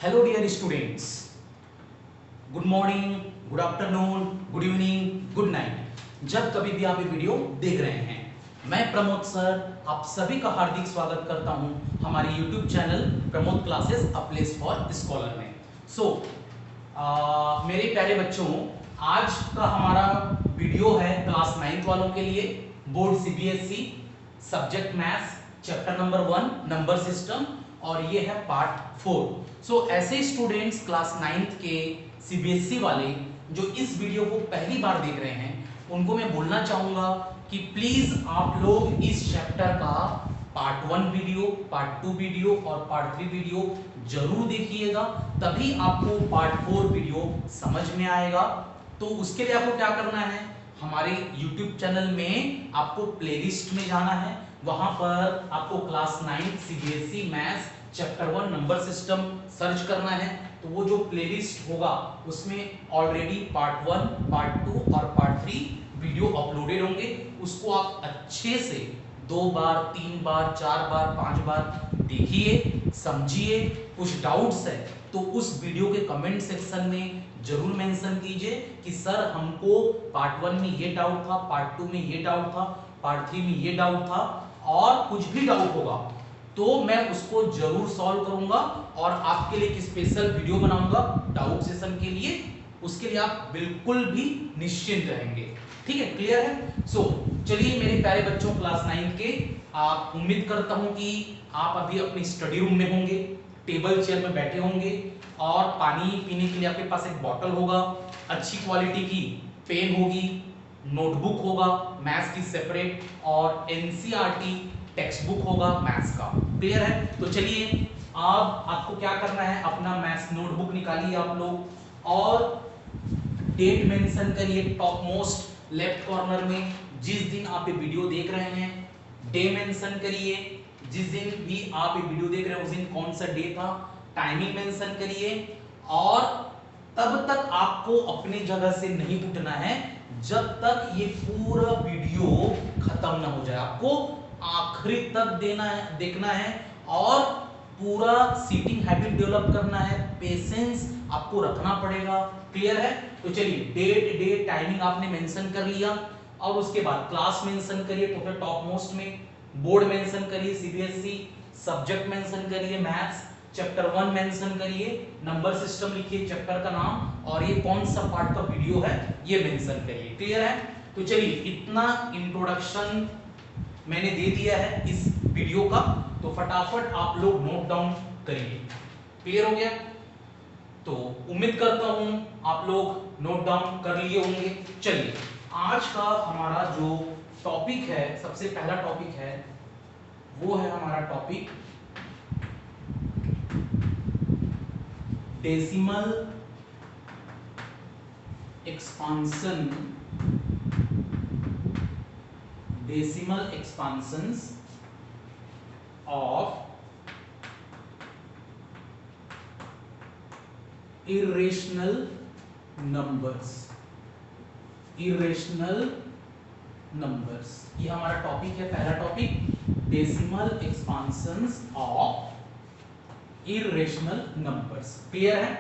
Hello dear students, good morning, good afternoon, good evening, good night. जब कभी भी आप ये वीडियो देख रहे हैं, मैं प्रमोद सर आप सभी का हार्दिक स्वागत करता हूं हमारे YouTube channel Pramod classes a place for scholar में। मेरे प्यारे बच्चों, आज का हमारा वीडियो है क्लास 9th वालों के लिए, board CBSE, subject maths, chapter number 1 number system, और ये है पार्ट 4। ऐसे स्टूडेंट्स क्लास 9th के सीबीएसई वाले जो इस वीडियो को पहली बार देख रहे हैं, उनको मैं बोलना चाहूंगा कि प्लीज आप लोग इस चैप्टर का पार्ट 1 वीडियो, पार्ट 2 वीडियो और पार्ट 3 वीडियो जरूर देखिएगा, तभी आपको पार्ट 4 वीडियो समझ में आएगा। तो उसके लिए आपको क्या करना है, हमारे YouTube चैनल में आपको प्लेलिस्ट में जाना है, वहां पर आपको class 9 CBSE maths chapter 1 number system search करना है। तो वो जो प्लेलिस्ट होगा उसमें ऑलरेडी पार्ट 1, पार्ट 2 और पार्ट 3 वीडियो अपलोडेड होंगे। उसको आप अच्छे से 2 बार, 3 बार, 4 बार, 5 बार देखिए, समझिए। कुछ डाउट्स है तो उस वीडियो के कमेंट सेक्शन में जरूर मेंशन कीजिए कि सर हमको पार्ट 1 में ये डाउट था, पार्ट 2 में ये डाउट था, पार्ट 3 में ये डाउट था, और कुछ भी डाउट होगा तो मैं उसको जरूर सॉल्व करूंगा और आपके लिए एक स्पेशल वीडियो बनाऊंगा डाउट सेशन के लिए। उसके लिए आप बिल्कुल भी निश्चिंत रहेंगे। ठीक है, क्लियर है? चलिए मेरे प्यारे बच्चों क्लास 9 के, आप उम्मीद करता हूं कि आप अभी अपनी स्टडी रूम में होंगे, टेबल चेयर में बैठे होंगे और पानी पीने के लिए आपके पास एक बॉटल होगा, अच्छी क्वालिटी की पेन होगी, नोटबुक होगा मैथ्स की सेपरेट, और एनसीईआरटी टेक्स्ट बुक होगा मैथ्स का। क्लियर है? तो चलिए अब आपको क्या करना है, अपना मैथ्स नोटबुक निकालिए आप लोग और डेट मेंशन करिए टॉप मोस्ट लेफ्ट कॉर्नर में। जिस दिन आप ये वीडियो देख रहे हैं डे मेंशन करिए, जिस दिन भी आप ये वीडियो देख रहे हैं उस दिन कौन सा डे था, टाइमिंग मेंशन करिए। और तब तक आपको अपनी जगह से नहीं उठना है जब तक ये पूरा वीडियो खत्म ना हो जाए। आपको आखिरी तक देखना है और पूरा सीटिंग हैबिट डेवलप करना है, पेशेंस आपको रखना पड़ेगा। क्लियर है? तो चलिए डेट, डे, टाइमिंग आपने मेंशन कर लिया और उसके बाद क्लास मेंशन करिए तो फिर टॉप मोस्ट में, बोर्ड मेंशन करिए सीबीएसई, सब्जेक्ट मेंशन करिए मैथ्स, चैप्टर 1 मेंशन करिए, नंबर सिस्टम लिखिए चैप्टर का नाम, और ये कौन सा पार्ट का वीडियो है ये मेंशन करिए। क्लियर है? तो चलिए इतना इंट्रोडक्शन मैंने दे दिया है इस वीडियो का, तो फटाफट आप लोग नोट डाउन करिए। क्लियर हो गया? तो उम्मीद करता हूं आप लोग नोट डाउन कर लिए होंगे। चलिए आज का हमारा जो टॉपिक है, सबसे पहला टॉपिक है वो है हमारा topic decimal expansion, decimal expansions of irrational numbers, irrational numbers, ये हमारा टॉपिक है, पहला टॉपिक decimal expansions of irrational numbers। Clear है?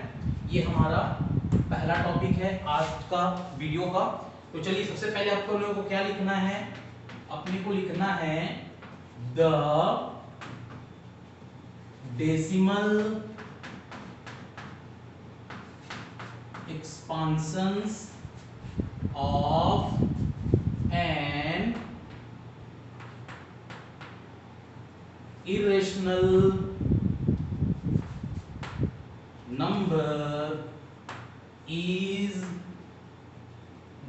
ये हमारा पहला टॉपिक है आज का वीडियो का। तो चलिए सबसे पहले आपको लोगों को क्या लिखना है, अपने को लिखना है the decimal expansions of an irrational number is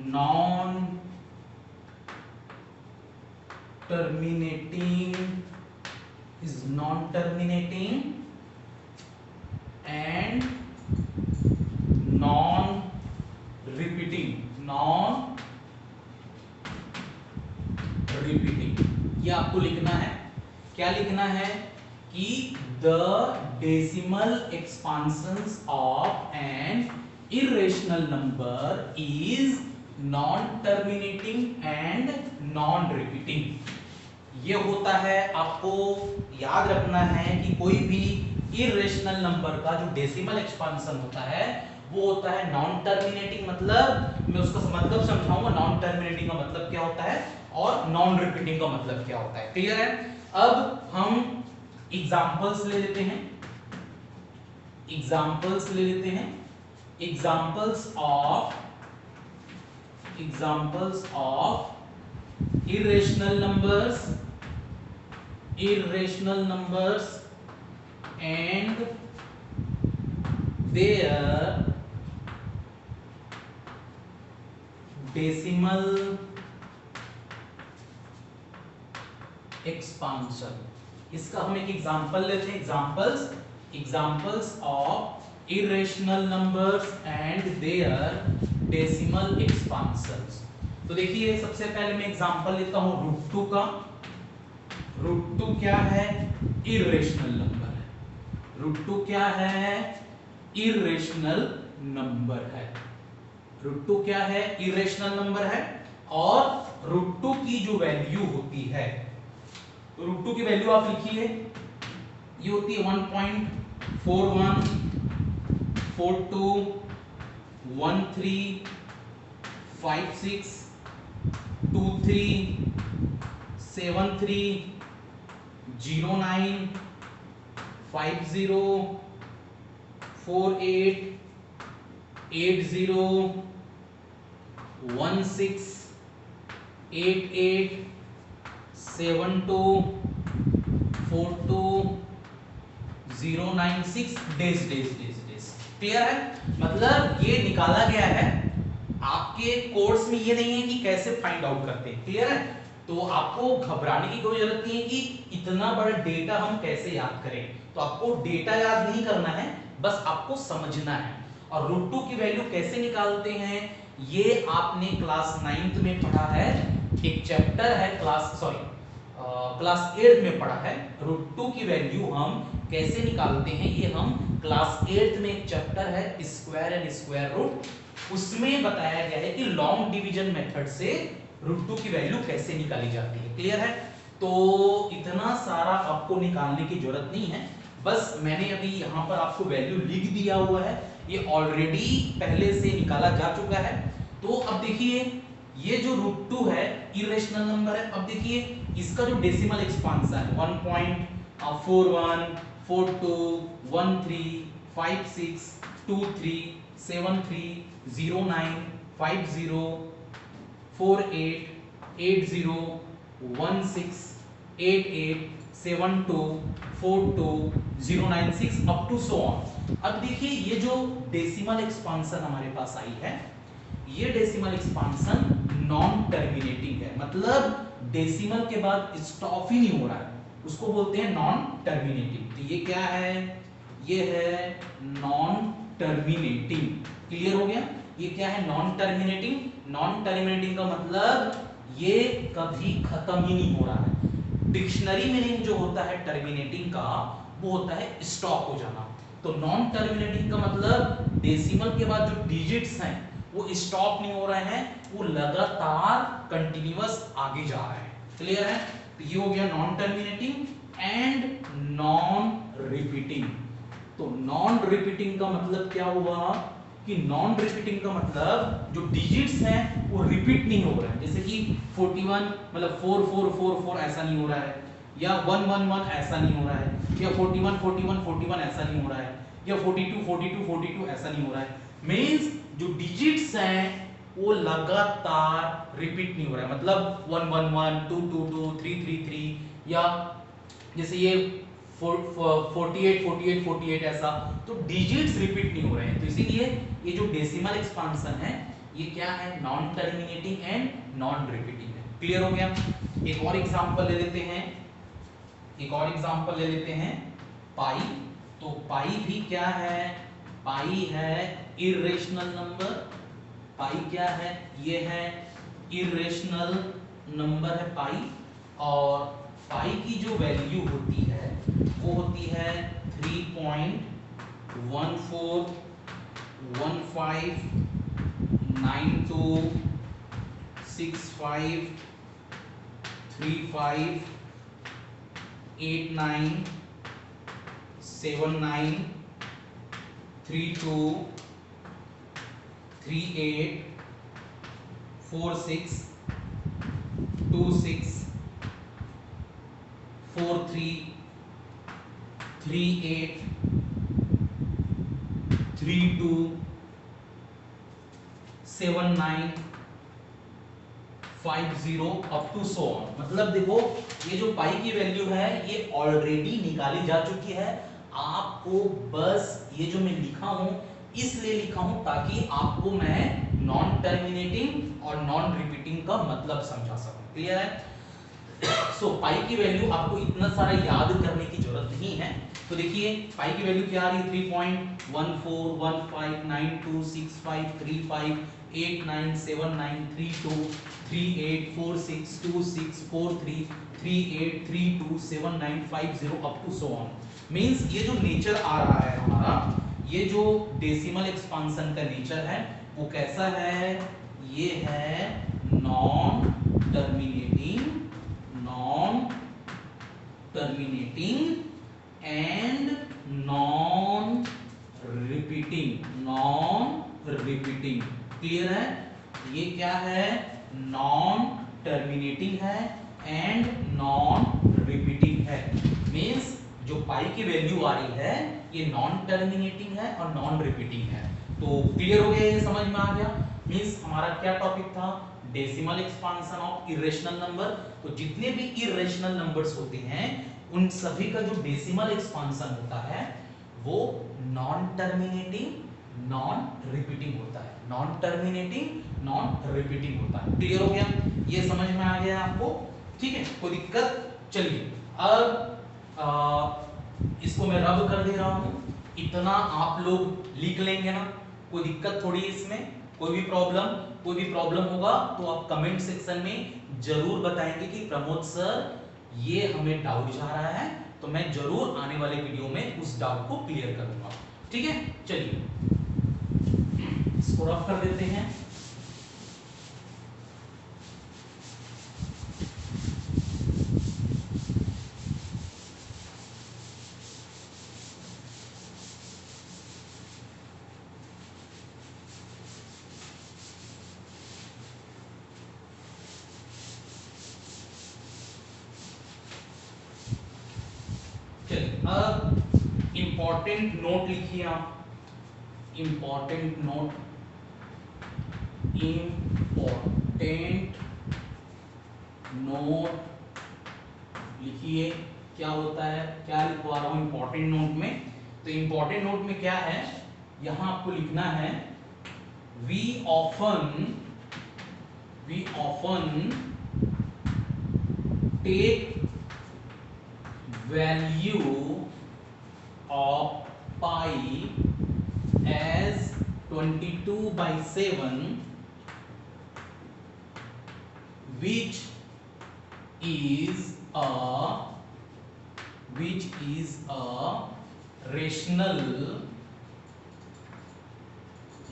non-terminating and non repeating. ये आपको लिखना है, क्या लिखना है कि the decimal expansions of an irrational number is non terminating and non repeating. ये होता है, आपको याद रखना है कि कोई भी इरेशनल नंबर का जो डेसिमल एक्सपांशन होता है वो होता है नॉन टर्मिनेटिंग। मतलब मैं उसका मतलब समझाऊंगा, नॉन टर्मिनेटिंग का मतलब क्या होता है और नॉन रिपीटिंग का मतलब क्या होता है। क्लियर है? अब हम एग्जांपल्स ले लेते हैं, एग्जांपल्स ले लेते हैं। Examples of irrational numbers and their decimal expansion। इसका हम एक एग्जांपल लेते हैं, examples of irrational numbers and their decimal expansions। तो देखिए सबसे पहले मैं एग्जांपल लेता हूं √2 का। √2 क्या है? इरेशनल नंबर है। √2 क्या है? इरेशनल नंबर है। √2 क्या है? इरेशनल नंबर है। और √2 की जो वैल्यू होती है, तो √2 की वैल्यू आप लिखिए, ये होती है 1.41 42 13 56 23 73 09 50 48 80 16 88 72 42 096 डेज। क्लियर है? मतलब ये निकाला गया है, आपके कोर्स में ये नहीं है कि कैसे फाइंड आउट करते हैं। क्लियर है? तो आपको घबराने की कोई जरूरत नहीं है कि इतना बड़ा डेटा हम कैसे याद करें। तो आपको डेटा याद नहीं करना है, बस आपको समझना है। और √2 की वैल्यू कैसे निकालते हैं ये आपने क्लास 9th में पढ़ा है, एक चैप्टर है क्लास 8th में पढ़ा है। √2 की वैल्यू हम कैसे निकालते हैं ये हम क्लास 8th में एक चैप्टर है स्क्वायर एंड स्क्वायर रूट, उसमें बताया गया है कि लॉन्ग डिवीजन मेथड से √2 की वैल्यू कैसे निकाली जाती है। क्लियर है? तो इतना सारा आपको निकालने की जरूरत नहीं है, बस मैंने अभी यहां पर आपको वैल्यू लिख दिया हुआ है, ये ऑलरेडी पहले से निकाला जा चुका है। तो अब देखिए ये जो √2 है इरेशनल नंबर है। अब देखिए इसका जो डेसिमल एक्सपांशन है 1.41 42 13 56 23 73 09 50 48 80 16 88 72 42 096 अप टू सो ऑन। अब देखिए ये जो डेसिमल एक्सपांशन हमारे पास आई है, ये डेसिमल एक्सपांशन नॉन टर्मिनेटिंग है, मतलब डेसिमल के बाद स्टॉप ही नहीं हो रहा है, उसको बोलते हैं नॉन टर्मिनेटिंग। तो ये क्या है? ये है नॉन टर्मिनेटिंग। क्लियर हो गया? ये क्या है? Non terminating. नॉन टर्मिनेटिंग का मतलब ये कभी खत्म ही नहीं हो रहा है। डिक्शनरी मीनिंग जो होता है टर्मिनेटिंग का वो होता है स्टॉप हो जाना। तो नॉन टर्मिनेटिंग का मतलब डेसिमल के बाद जो डिजिट्स हैं वो स्टॉप नहीं हो रहे हैं, वो लगातार कंटिन्यूअस आगे जा रहे हैं। क्लियर है? तो ये हो गया non terminating and non repeating. तो नॉन रिपीटिंग का मतलब क्या हुआ कि नॉन रिपीटिंग का मतलब जो डिजिट्स हैं वो रिपीट नहीं हो रहे हैं, जैसे कि 41 मतलब 4444 ऐसा नहीं हो रहा है, या 111 ऐसा नहीं हो रहा है, या 41 41 41 ऐसा नहीं हो रहा है, या 42 42 42 ऐसा नहीं हो रहा है। मींस जो डिजिट्स हैं वो लगातार रिपीट नहीं हो रहा है, मतलब 111 222 333 या जैसे ये 48 48 48 ऐसा, तो डिजिट्स रिपीट नहीं हो रहे हैं। तो इसीलिए ये जो डेसिमल एक्सपांशन है ये क्या है? Non terminating and non repeating है। क्लियर हो गया? एक और एग्जांपल ले लेते हैं, पाई। तो पाई भी क्या है? पाई है इरेशनल नंबर। पाई क्या है? ये है इरेशनल नंबर है पाई। और पाई की जो वैल्यू होती है वो होती है 3.1415926535 अप टू सो ऑन। मतलब देखो ये जो पाई की वैल्यू है ये ऑलरेडी निकाली जा चुकी है। आपको बस ये जो मैं लिखा हूं इसलिए लिखा हूं ताकि आपको मैं नॉन टर्मिनेटिंग और नॉन रिपीटिंग का मतलब समझा सकूं। क्लियर है? सो पाई की वैल्यू आपको इतना सारा याद करने की जरूरत नहीं है। तो देखिए पाई की वैल्यू क्या आ रही है 3.1159265358997532638462643388327950 up to so on. Means ये जो नेचर आ रहा है हमारा, ये जो डेसिमल एक्सपांशन का नेचर है वो कैसा है? ये है non terminating and non repeating. Clear है? ये क्या है? नॉन टर्मिनेटिंग है एंड नॉन रिपीटिंग है। मींस जो पाई की वैल्यू आ रही है ये नॉन टर्मिनेटिंग है और नॉन रिपीटिंग है। तो क्लियर हो गया? ये समझ में आ गया? मींस हमारा क्या टॉपिक था? Decimal expansion of irrational number. तो जितने भी इरेशनल नंबर्स होते हैं उन सभी का जो डेसिमल एक्सपांशन होता है वो नॉन टर्मिनेटिंग नॉन रिपीटिंग होता है। नॉन टर्मिनेटिंग नॉन रिपीटिंग होता है। क्लियर हो गया? ये समझ में आ गया आपको? ठीक है, कोई दिक्कत? चलिए अब इसको मैं रब कर दे रहा हूं, इतना आप लोग लिख लेंगे ना, कोई दिक्कत थोड़ी है इसमें। कोई भी प्रॉब्लम होगा तो आप कमेंट सेक्शन में जरूर बताएंगे कि प्रमोद सर ये हमें डाउट जा रहा है, तो मैं जरूर आने वाले वीडियो में उस डाउट को क्लियर करूंगा। ठीक है, चलिए इसको रफ कर देते हैं। अब इंपॉर्टेंट नोट लिखिए आप। इंपॉर्टेंट नोट लिखिए। क्या होता है, क्या लिखवा रहा हूं इंपॉर्टेंट नोट में? तो इंपॉर्टेंट नोट में क्या है, यहां आपको लिखना है we often take value of pi as 22/7 which is a rational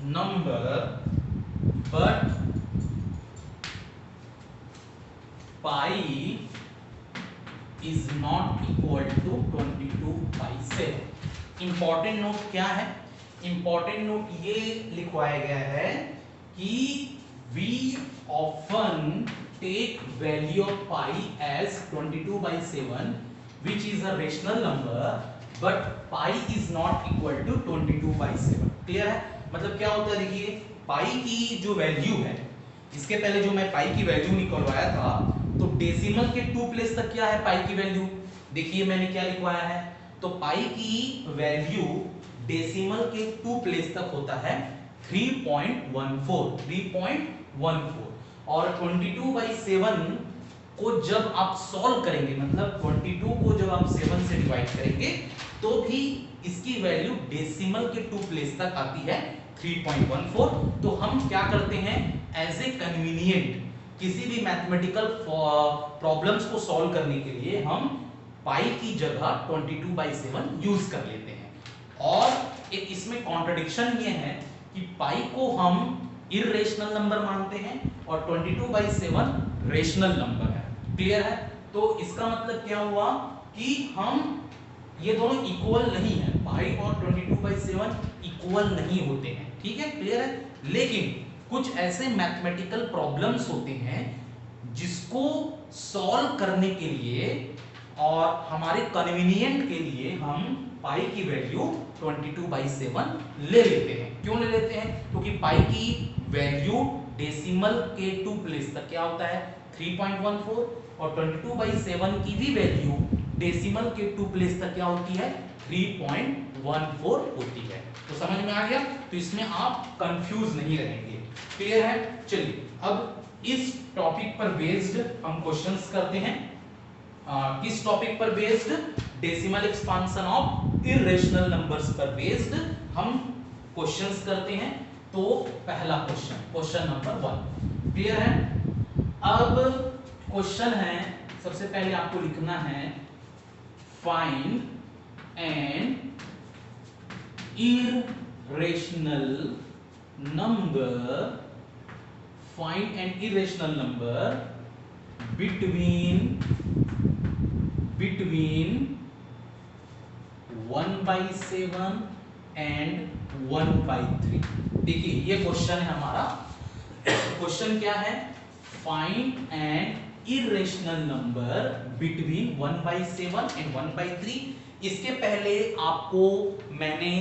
number, but pi is not equal to 22/7। Important note क्या है? इंपॉर्टेंट नोट ये लिखवाया गया है कि we often take value of pi as 22/7 which is a rational number but pi is not equal to 22/7। Clear है? मतलब क्या होता है, देखिए पाई की जो वैल्यू है, इसके पहले जो मैं पाई की वैल्यू निकलवाया था तो डेसिमल के 2 प्लेस तक क्या है पाई की वैल्यू, देखिए मैंने क्या लिखवाया है। तो पाई की वैल्यू डेसिमल के 2 प्लेस तक होता है 3.14 और 22/7 को जब आप सॉल्व करेंगे, मतलब 22 को जब आप 7 से डिवाइड करेंगे तो भी इसकी वैल्यू डेसिमल के 2 प्लेस तक आती है 3.14। तो हम क्या करते हैं, एज ए कन्वीनियंट किसी भी मैथमेटिकल प्रॉब्लम्स को सॉल्व करने के लिए हम पाई की जगह 22/7 यूज कर लेते हैं। और एक इसमें कॉन्ट्रडिक्शन ये है कि पाई को हम इरेशनल नंबर मानते हैं और 22/7 रेशनल नंबर है। क्लियर है? तो इसका मतलब क्या हुआ, कि हम ये दोनों इक्वल नहीं है, पाई और 22/7 इक्वल नहीं होते हैं, ठीक है, क्लियर है। लेकिन कुछ ऐसे मैथमेटिकल प्रॉब्लम्स होते हैं जिसको सॉल्व करने के लिए और हमारे कन्वीनियंट के लिए हम पाई की वैल्यू 22/7 ले लेते हैं। क्यों ले लेते हैं? क्योंकि पाई की वैल्यू डेसिमल के 2 प्लेस तक क्या होता है 3.14 और 22/7 की भी वैल्यू डेसिमल के 2 प्लेस तक क्या होती है 3.14 होती है। तो समझ में आ गया? तो इसमें आप कंफ्यूज नहीं रहेंगे, क्लियर है। चलिए अब इस टॉपिक पर बेस्ड हम क्वेश्चंस करते हैं। किस टॉपिक पर based? Decimal expansion of irrational numbers पर बेस्ड हम क्वेश्चंस करते हैं। तो पहला क्वेश्चन नंबर 1 क्लियर है। अब क्वेश्चन है, सबसे पहले आपको लिखना है find an irrational number, find an irrational number between 1/7 and 1/3। देखिए ये क्वेश्चन है हमारा। क्वेश्चन क्या है? Find an irrational number between 1/7 and 1/3। इसके पहले आपको मैंने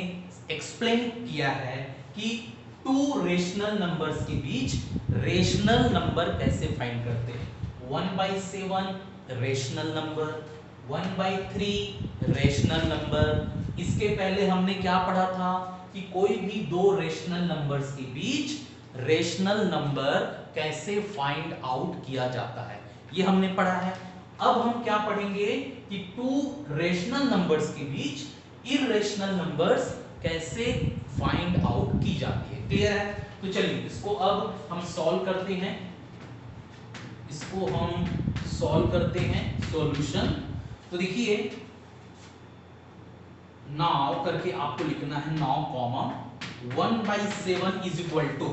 एक्सप्लेन किया है कि टू रेशनल नंबर्स के बीच रेशनल नंबर कैसे फाइंड करते हैं। 1/7 रेशनल नंबर, 1/3 रेशनल नंबर। इसके पहले हमने क्या पढ़ा था कि कोई भी दो रेशनल नंबर्स के बीच रेशनल नंबर कैसे फाइंड आउट किया जाता है, ये हमने पढ़ा है। अब हम क्या पढ़ेंगे कि टू रेशनल नंबर्स के बीच इरेशनल नंबर्स कैसे फाइंड आउट की जाती है, क्लियर है। तो चलिए इसको अब हम सॉल्व करते हैं। इसको हम सॉल्व करते हैं, सॉल्यूशन। तो देखिए नाउ करके आपको लिखना है now comma 1/7 is equal to,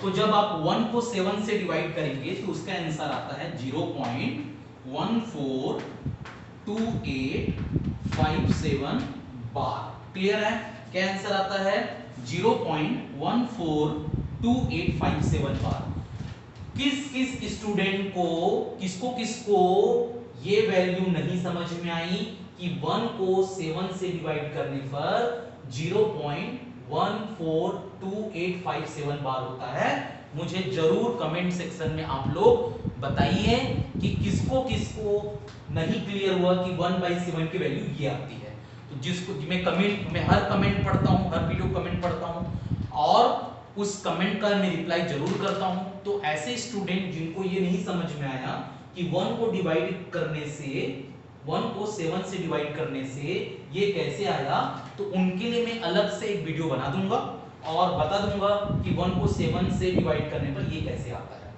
तो जब आप 1 को 7 से डिवाइड करेंगे तो उसका आंसर आता है 0.142857 बार, क्लियर है। क्या आंसर आता है 0.142857 बार। किस स्टूडेंट को किसको ये वैल्यू नहीं समझ में आई कि 1 को 7 से डिवाइड करने पर 0.142857 बार होता है, मुझे जरूर कमेंट सेक्शन में आप लोग बताइए कि किसको नहीं क्लियर हुआ कि 1/7 की वैल्यू ये आती है। तो जिसको मैं हर कमेंट पढ़ता हूं, हर वीडियो कमेंट पढ़ता हूं और उस कमेंट का मैं रिप्लाई जरूर करता हूं। तो ऐसे स्टूडेंट जिनको ये नहीं समझ में आया कि 1 को डिवाइड करने से 1 को 7 से डिवाइड करने से ये कैसे आया, तो उनके लिए मैं अलग से एक वीडियो बना दूंगा और बता दूंगा कि 1 को 7 से डिवाइड करने पर ये कैसे आता है,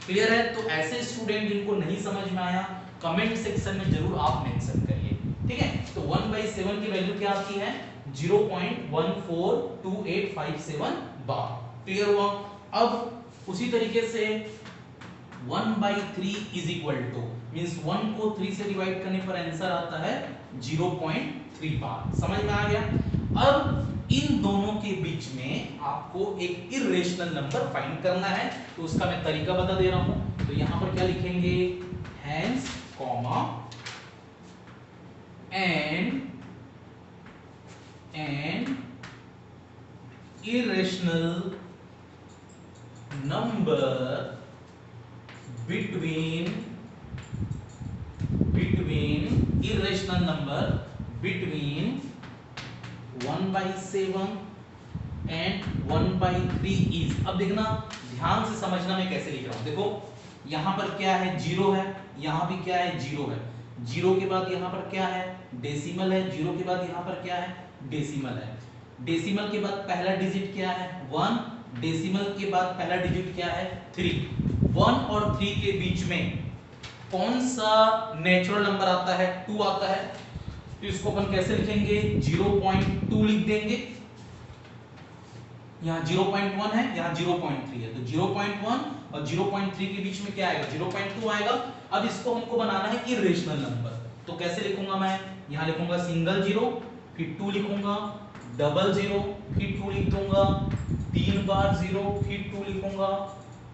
क्लियर है। तो ऐसे स्टूडेंट जिनको नहीं समझ में आया कमेंट सेक्शन में जरूर आप मेंशन करिए, ठीक है। तो 1/7 की वैल्यू क्या आती है 0.142857 बार, क्लियर हुआ। अब उसी तरीके से 1/3 इज इक्वल टू मींस 1 को 3 से डिवाइड करने पर आंसर आता है 0.3 बार, समझ में आ गया। अब इन दोनों के बीच में आपको एक इरेशनल नंबर फाइंड करना है, तो उसका मैं तरीका बता दे रहा हूं। तो यहां पर क्या लिखेंगे hence comma an irrational number between irrational number between 1/7 and 1/3 is। अब देखना ध्यान से समझना मैं कैसे लिख रहा हूं। देखो यहां पर क्या है 0 है, यहां भी क्या है 0 है, 0 के बाद यहां पर क्या है डेसिमल है, 0 के बाद यहां पर क्या है डेसिमल है, डेसिमल के बाद पहला डिजिट क्या है 1, डेसिमल के बाद पहला डिजिट क्या है 3। 1 और 3 के बीच में कौन सा नेचुरल नंबर आता है 2 आता है, तो इसको अपन कैसे लिखेंगे 0.2 लिख देंगे। यहाँ 0.1 है, यहाँ 0.3 है, तो 0.1 और 0.3 के बीच में क्या आएगा 0.2 आएगा। अब इसको हमको बनाना है इरेशनल नंबर, तो कैसे लिखूंगा मैं, यहां लिखूंगा सिंगल जीरो, फिर 2 लिखूंगा, डबल जीरो, फिर 2 लिख दूंगा, 3 बार जीरो, फिर 2 लिखूंगा,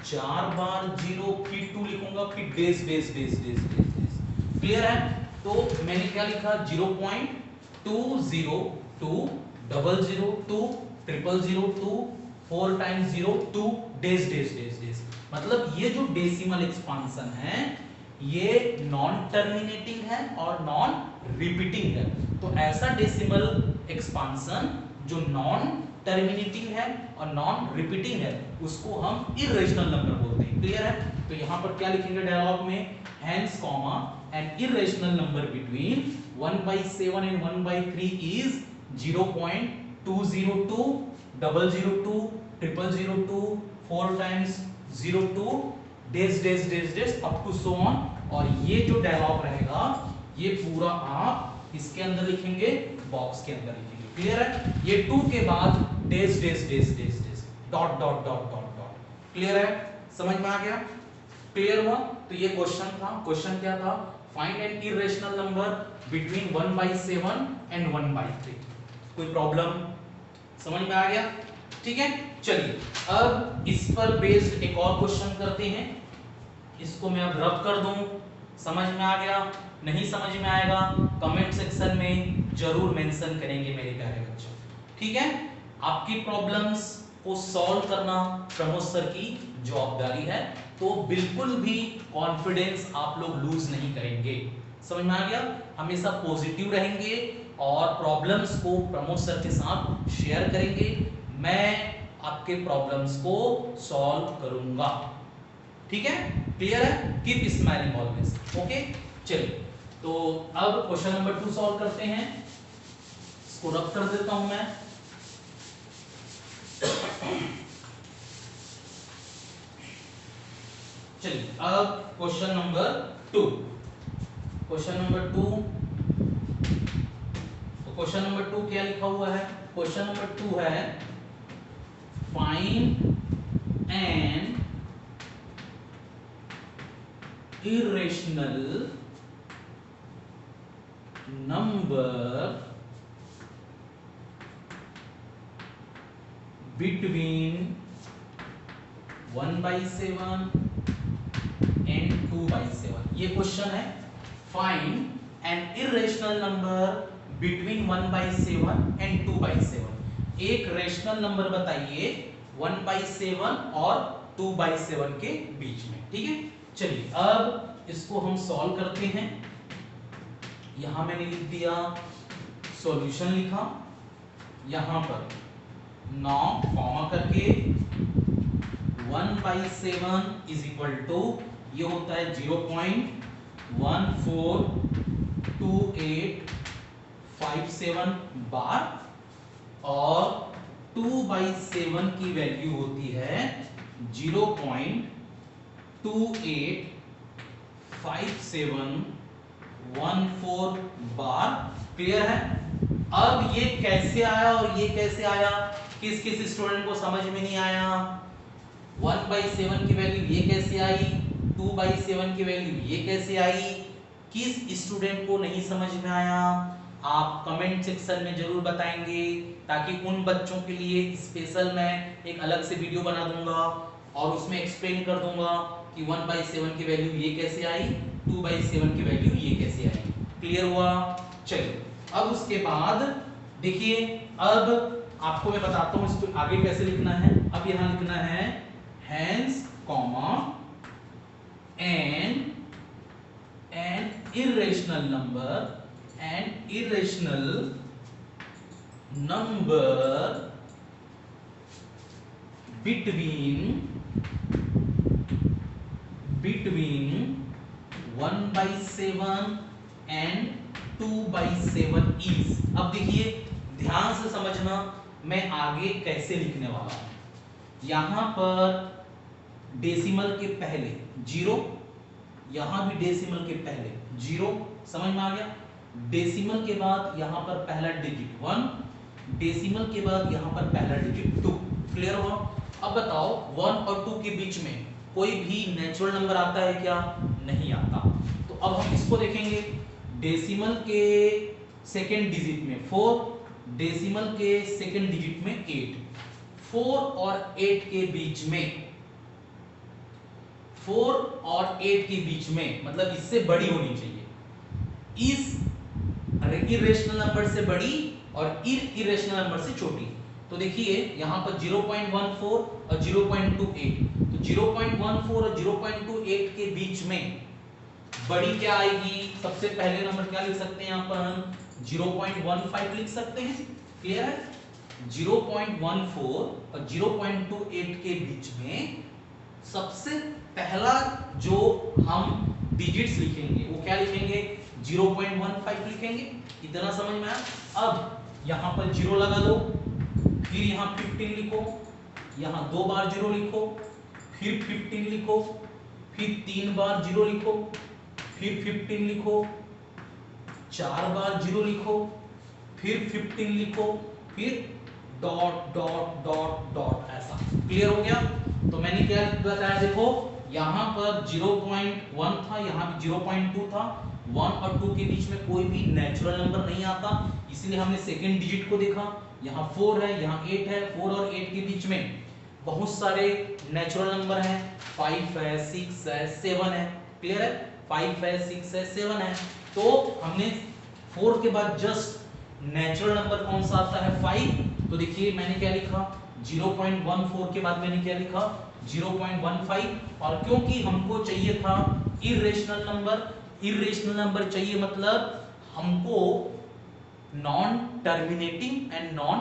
4 बार जीरो, फिर 2 लिखूंगा, फिर days days days days days days. Clear है? तो मैंने क्या लिखा, 0.202 double zero 2 triple zero 2 4 times 0 2 days days days days. मतलब ये जो डेसिमल एक्सपांशन है ये नॉन टर्मिनेटिंग है और नॉन रिपीटिंग है। तो ऐसा डेसिमल एक्सपांशन जो नॉन टर्मिनेटिंग है और नॉन रिपीटिंग है उसको हम इरेशनल नंबर बोलते हैं। क्लियर है? तो यहां पर क्या लिखेंगे डायलॉग में, hence comma an irrational number between 1/7 and 1/3 is 0.202 double zero 2 triple zero 2 4 times 02 days days days days up to so on. और ये जो डायलॉग रहेगा ये पूरा आप इसके अंदर लिखेंगे, बॉक्स के अंदर लिखेंगे। क्लियर है? ये 2 के बाद days days days days days dot dot dot dot dot. Clear है? समझ में आ गया? क्लियर हुआ? तो ये क्वेश्चन था। क्वेश्चन क्या था, find N irrational number between 1/7 and 1/3। कोई प्रॉब्लम? समझ में आ गया? ठीक है, चलिए अब इस पर बेस्ड एक और क्वेश्चन करते हैं। इसको मैं अब रब कर दूं, समझ में आ गया? नहीं समझ में आएगा कमेंट सेक्शन में जरूर मेंशन करेंगे मेरे प्यारे बच्चों। ठीक है, आपकी प्रॉब्लम्स को सॉल्व करना प्रमोद सर की जवाबदारी है, तो बिल्कुल भी कॉन्फिडेंस आप लोग लूज नहीं करेंगे। समझ में आ गया? हमेशा पॉजिटिव रहेंगे और प्रॉब्लम्स को प्रमोद सर के साथ शेयर करेंगे। मैं आपके प्रॉब्लम्स को सॉल्व करूंगा। ठीक है? क्लियर है? Keep smiling always. ओके, चलिए तो अब क्वेश्चन नंबर 2 सॉल्व करते हैं। इसको रब कर देता हूं मैं। चलिए अब क्वेश्चन नंबर 2। क्वेश्चन नंबर 2, तो क्वेश्चन नंबर 2 क्या लिखा हुआ है? क्वेश्चन नंबर 2 है find an irrational number between 1/7 and 2/7। ये क्वेश्चन है, find an irrational number between 1/7 and 2/7। एक रेशनल नंबर बताइए 1/7 और 2/7 के बीच में। ठीक है, चलिए अब इसको हम सॉल्व करते हैं। यहां मैंने लिख दिया, सॉल्यूशन लिखा, यहां पर 9 कॉमा करके 1/7 इज इक्वल टू ये होता है 0.142857 बार और 2/7 की वैल्यू होती है 0.285714 बार। क्लियर है? अब ये कैसे आया और ये कैसे आया, किस किस स्टूडेंट को समझ में नहीं आया? 1/7 की वैल्यू ये कैसे आई, 2/7 की वैल्यू ये कैसे आई, किस स्टूडेंट को नहीं समझ में आया? आप कमेंट सेक्शन में जरूर बताएंगे, ताकि उन बच्चों के लिए स्पेशल मैं एक अलग से वीडियो बना दूंगा और उसमें एक्सप्लेन कर दूंगा कि 1/7 की वैल्यू ये कैसे आई, 2/7 की वैल्यू ये कैसे आई। क्लियर हुआ? चलिए अब उसके बाद देखिए, अब आपको मैं बताता हूं इसको आगे कैसे लिखना है। अब यहां लिखना है hence comma an irrational number between 1/7 and 2/7 is। अब देखिए ध्यान से समझना मैं आगे कैसे लिखने वाला हूं। यहां पर डेसिमल के पहले 0, यहां भी डेसिमल के पहले 0, समझ में आ गया? डेसिमल के बाद यहां पर पहला डिजिट 1, डेसिमल के बाद यहां पर पहला डिजिट 2। क्लियर हुआ? अब बताओ 1 और 2 के बीच में कोई भी नेचुरल नंबर आता है क्या? नहीं आता। तो अब हम इसको देखेंगे, डेसिमल के सेकेंड डिजिट में 4, डेसिमल के सेकेंड डिजिट में 8, 4 और 8 के बीच में, 4 और 8 के बीच में मतलब इससे बड़ी होनी चाहिए, इस इरेशनल नंबर से बड़ी और इरेशनल नंबर से छोटी। तो देखिए यहां पर 0.14 और 0.28, तो 0.14 और 0.28 के बीच में बड़ी क्या आएगी? सबसे पहले नंबर क्या लिख सकते हैं यहां पर हम 0.15 लिख सकते हैं। क्लियर है? 0.14 और 0.28 के बीच में सबसे पहला जो हम डिजिट्स लिखेंगे वो क्या लिखेंगे? 0.15 लिखेंगे। इतना समझ में आया? अब यहां पर 0 लगा दो, फिर यहां 15 लिखो, यहां 2 बार 0 लिखो, फिर 15 लिखो, फिर 3 बार 0 लिखो, फिर 15 लिखो, 4 बार 0 लिखो, फिर 15 लिखो, फिर डॉट डॉट डॉट डॉट, ऐसा। क्लियर हो गया? तो मैंने क्या बताया, देखो यहां पर 0.1 था, यहां भी 0.2 था, 1 और 2 के बीच में कोई भी नेचुरल नंबर नहीं आता, इसलिए हमने सेकंड डिजिट को देखा। यहाँ 4 है, यहाँ 8 है, 4 और 8 के बीच में बहुत सारे नेचुरल नंबर हैं, 5 है, 6 है, 7 है। क्लियर है? 5 है, 6 है, 7 है। तो हमने 4 के बाद जस्ट नेचुरल नंबर कौन सा आता है? 5। तो देखिए मैंने क्या लिखा, 0.14 के बाद मैंने क्या लिखा? 0.15। और क्योंकि हमको चाहिए था इरेशनल नंबर, इरेशनल नंबर चाहिए मतलब हमको non terminating and non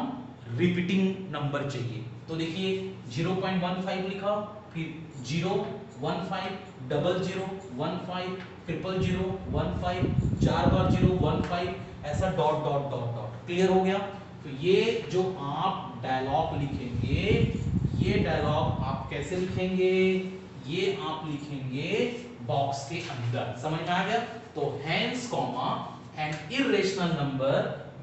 repeating number चाहिए। तो देखिए 0.15 लिखा, फिर 0 15 00 15 000 15, 4 बार 0 15, ऐसा dot dot dot dot. Clear हो गया? तो ये जो आप डायलॉग लिखेंगे, ये डायलॉग आप कैसे लिखेंगे? ये आप लिखेंगे बॉक्स के अंदर। समझ में आ गया? तो hence comma an irrational number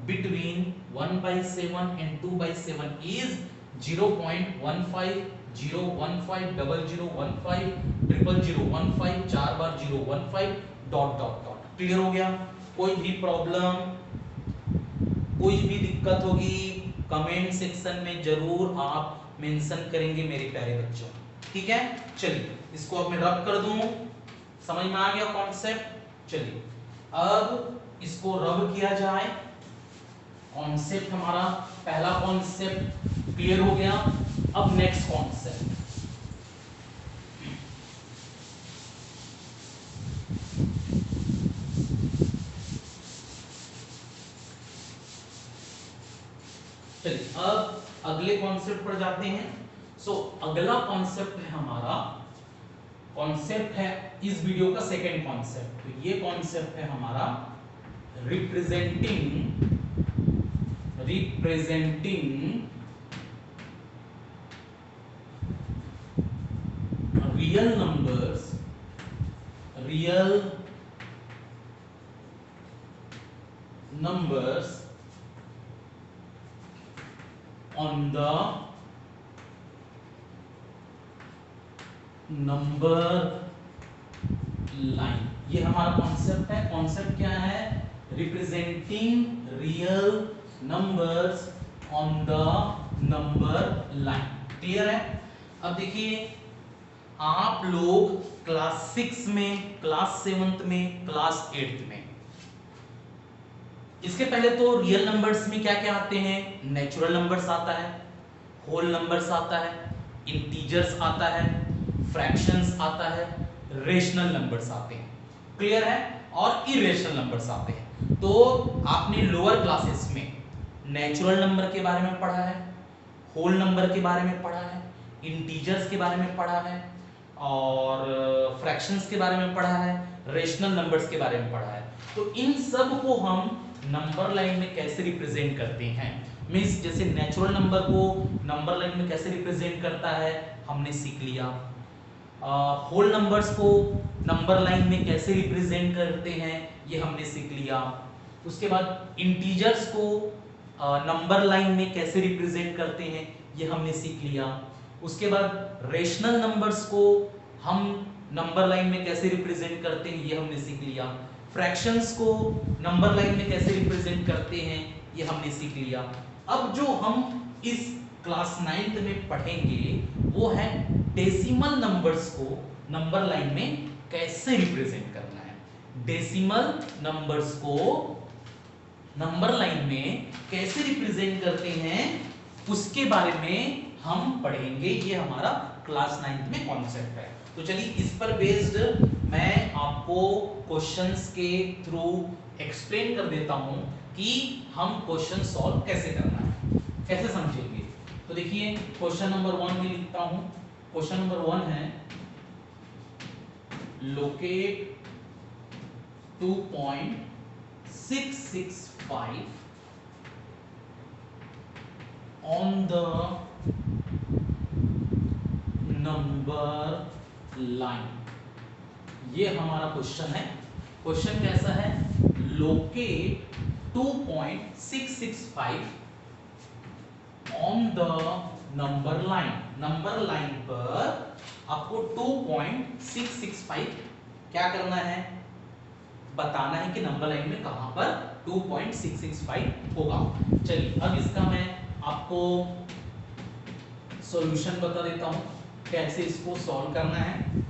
between 1/7 and 2/7 is 0.15 015 00 15 000 15, 4 bar 0 15 dot dot dot. Clear हो गया? कोई भी प्रॉब्लम, कोई भी दिक्कत होगी कमेंट सेक्शन में जरूर आप मेंशन करेंगे मेरे प्यारे बच्चों। ठीक है? चलिए इसको अब मैं रब कर दूं। समझ में आ गया कॉन्सेप्ट? चलिए अब इसको रब किया जाए। कॉन्सेप्ट हमारा पहला कॉन्सेप्ट क्लियर हो गया। अब नेक्स्ट कॉन्सेप्ट, चलिए अब अगले कॉन्सेप्ट पर जाते हैं। सो अगला कॉन्सेप्ट है हमारा, कॉन्सेप्ट है इस वीडियो का सेकेंड कॉन्सेप्ट। तो ये कॉन्सेप्ट है हमारा representing real numbers, real numbers on the number line. ये हमारा कॉन्सेप्ट है। कॉन्सेप्ट क्या है? Representing real numbers on the number line. Clear है? अब देखिए आप लोग क्लास 6 में, क्लास 7 में, क्लास 8 में, इसके पहले तो रियल नंबर्स में क्या क्या आते हैं? नेचुरल नंबर्स आता है, होल नंबर्स आता है, इंटीजर्स आता है, फ्रैक्शंस आता है, रेशनल नंबर्स आते हैं। क्लियर है? और इरेशनल नंबर्स आते हैं। तो आपने लोअर क्लासेस में नेचुरल नंबर के बारे में पढ़ा है, होल नंबर के बारे में पढ़ा है, इंटीजर्स के बारे में पढ़ा है, और फ्रैक्शंस के बारे में पढ़ा है, रेशनल नंबर्स के बारे में पढ़ा है। तो इन सब को हम नंबर लाइन में कैसे रिप्रेजेंट करते हैं, मींस जैसे नेचुरल नंबर को नंबर लाइन में कैसे रिप्रेजेंट करता है हमने सीख लिया। होल नंबर्स को नंबर लाइन में कैसे रिप्रेजेंट करते हैं ये हमने सीख लिया। उसके बाद इंटीजर्स को नंबर लाइन में कैसे रिप्रेजेंट करते हैं ये हमने सीख लिया। उसके बाद रेशनल नंबर्स को हम नंबर लाइन में कैसे रिप्रेजेंट करते हैं ये हमने सीख लिया। फ्रैक्शंस को नंबर लाइन में कैसे रिप्रेजेंट करते हैं ये हमने सीख लिया। अब जो हम इस क्लास 9th में पढ़ेंगे वो है डेसिमल नंबर्स को नंबर लाइन में कैसे रिप्रेजेंट करना है। डेसिमल नंबर्स को नंबर लाइन में कैसे रिप्रेजेंट करते हैं उसके बारे में हम पढ़ेंगे। ये हमारा क्लास 9th में कॉन्सेप्ट है। तो चलिए इस पर बेस्ड मैं आपको क्वेश्चंस के थ्रू एक्सप्लेन कर देता हूं कि हम क्वेश्चन सॉल्व कैसे करना है, कैसे समझेंगे। तो देखिए क्वेश्चन नंबर 1 में लिखता हूं। क्वेश्चन नंबर 1 है locate 2.665 on the number line. ये हमारा क्वेश्चन है। क्वेश्चन कैसा है? Locate 2.665 on the number line. Number line पर आपको 2.665 क्या करना है? बताना है कि नंबर लाइन में कहां पर 2.665 होगा। चलिए अब इसका मैं आपको सॉल्यूशन बता देता हूं कैसे इसको सॉल्व करना है।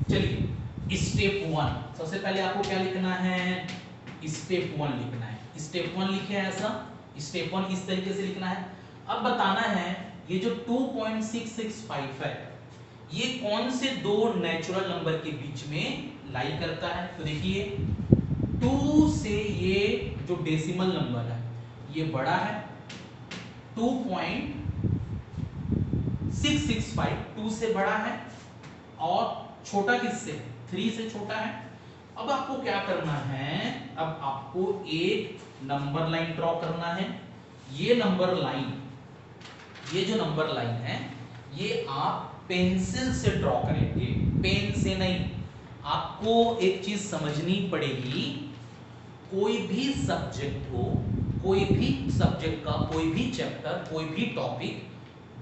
चलिए स्टेप 1, सबसे पहले आपको क्या लिखना है? स्टेप 1 लिखना है। स्टेप 1 लिखे ऐसा, स्टेप 1 इस तरीके से लिखना है। अब बताना है ये जो 2.665 है ये कौन से दो नेचुरल नंबर के बीच में लाई करता है। तो देखिए 2 से ये जो डेसिमल नंबर है ये बड़ा है, 2.665 2 से बड़ा है, और छोटा किससे? 3 से छोटा है। अब आपको क्या करना है? अब आपको एक नंबर लाइन ड्रॉ करना है। ये नंबर लाइन, ये जो नंबर लाइन है ये आप पेंसिल से ड्रॉ करेंगे, पेन से नहीं। आपको एक चीज समझनी पड़ेगी, कोई भी सब्जेक्ट हो, कोई भी सब्जेक्ट का कोई भी चैप्टर, कोई भी टॉपिक,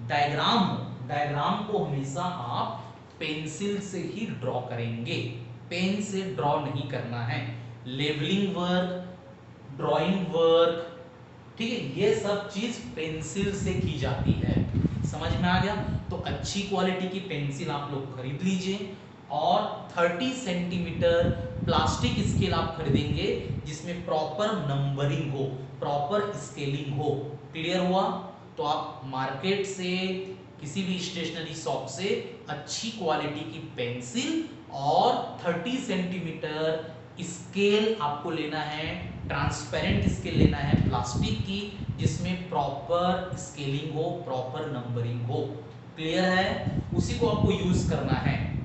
डायग्राम हो, डायग्राम को हमेशा आप पेंसिल से ही ड्रॉ करेंगे, पेन से ड्रॉ नहीं करना है। लेवलिंग वर्क, ड्राइंग वर्क, ठीक है, ये सब चीज पेंसिल से की जाती है। समझ में आ गया? तो अच्छी क्वालिटी की पेंसिल आप लोग खरीद लीजिए और 30 सेंटीमीटर प्लास्टिक स्केल आप खरीदेंगे जिसमें प्रॉपर नंबरिंग हो, प्रॉपर स्केलिंग हो। क्लियर हुआ? तो आप मार्केट से, किसी भी स्टेशनरी शॉप से अच्छी क्वालिटी की पेंसिल और 30 सेंटीमीटर स्केल आपको लेना है, ट्रांसपेरेंट स्केल लेना है प्लास्टिक की, जिसमें प्रॉपर स्केलिंग हो, प्रॉपर नंबरिंग हो। क्लियर है? उसी को आपको यूज करना है।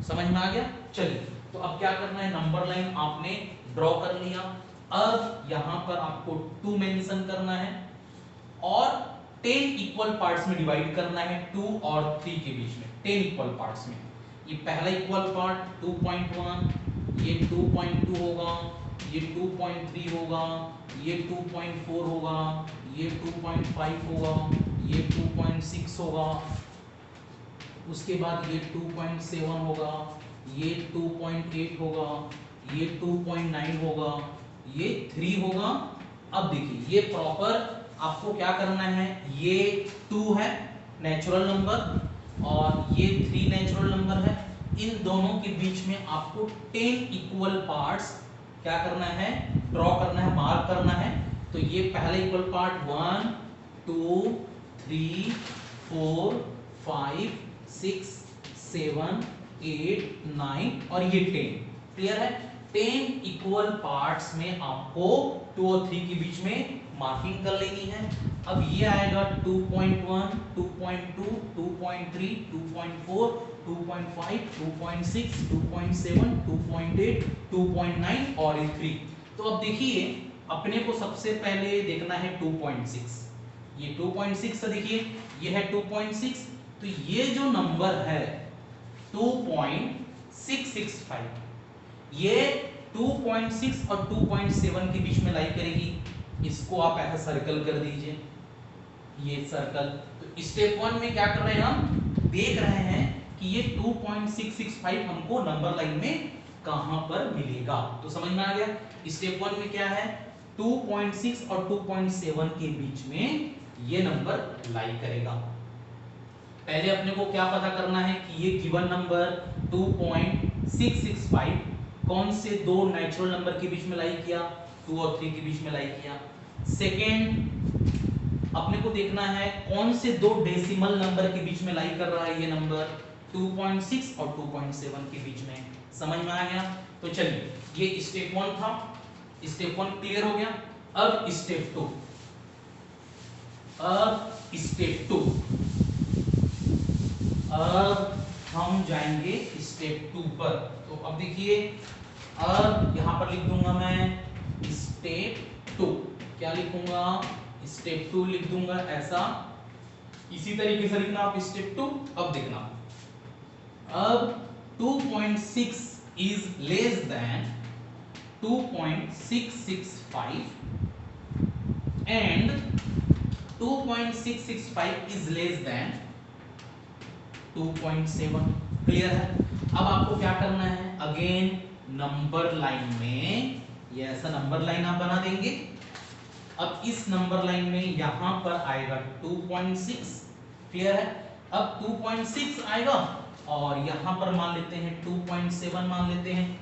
समझ में आ गया? चलिए तो अब क्या करना है? नंबर लाइन आपने ड्रॉ कर लिया। अब यहां पर आपको 2 मेंशन करना है और 10 इक्वल पार्ट्स में डिवाइड करना है, 2 और 3 के बीच में 10 इक्वल पार्ट्स में। ये पहला इक्वल पार्ट 2.1, ये 2.2 होगा, ये 2.3 होगा, ये 2.4 होगा, ये 2.5 होगा, ये 2.6 होगा, उसके बाद ये 2.7 होगा, ये 2.8 होगा, ये 2.9 होगा, ये 3 होगा। अब देखिए ये प्रॉपर आपको क्या करना है? ये 2 है नेचुरल नंबर और ये 3 नेचुरल नंबर है। इन दोनों के बीच में आपको 10 इक्वल पार्ट्स क्या करना है? ड्रॉ करना है, मार्क करना है। तो ये पहला इक्वल पार्ट 1 2 3 4 5 6 7 8 9 और ये 10। क्लियर है? 10 इक्वल पार्ट्स में आपको 2 और 3 के बीच में मार्किंग कर लेनी है। अब ये आएगा 2.1 2.2 2.3 2.4 2.5 2.6 2.7 2.8 2.9 और 3। तो अब देखिए अपने को सबसे पहले देखना है 2.6। ये 2.6 से देखिए ये है 2.6, तो ये जो नंबर है 2.665 ये 2.6 और 2.7 के बीच में लाई करेगी। इसको आप ऐसा सर्कल कर दीजिए, ये सर्कल। तो स्टेप 1 में क्या कर रहे हैं? हम देख रहे हैं कि ये 2.665 हमको नंबर लाइन में कहां पर मिलेगा। तो समझ में आ गया। स्टेप 1 में क्या है, 2.6 और 2.7 के बीच में ये नंबर लाई करेगा। पहले अपने को क्या पता करना है कि ये गिवन नंबर 2.665 कौन से दो नेचुरल नंबर के बीच में लाई किया, 2 और 3 के बीच में लाई किया। सेकेंड अपने को देखना है कौन से दो डेसिमल नंबर के बीच में लाई कर रहा है ये नंबर, 2.6 और 2.7 के बीच में। समझ में आ गया। तो चलिए ये स्टेप 1 था, स्टेप 1 क्लियर हो गया। अब स्टेप 2, अब हम जाएंगे स्टेप 2 पर। तो अब देखिए, अब यहां पर लिख दूंगा मैं स्टेप 2। क्या लिखूंगा, स्टेप 2 लिख दूंगा ऐसा। इसी तरीके से लिखना आप स्टेप 2। अब देखना, अब 2.6 is less than 2.665 and 2.665 is less than 2.7। Clear है। अब आपको क्या करना है, अगेन नंबर लाइन में ये ऐसा नंबर लाइन आप बना देंगे। अब इस नंबर लाइन में यहां पर आएगा 2.6। क्लियर है। अब 2.6 आएगा और यहां पर मान लेते हैं 2.7 मान लेते हैं।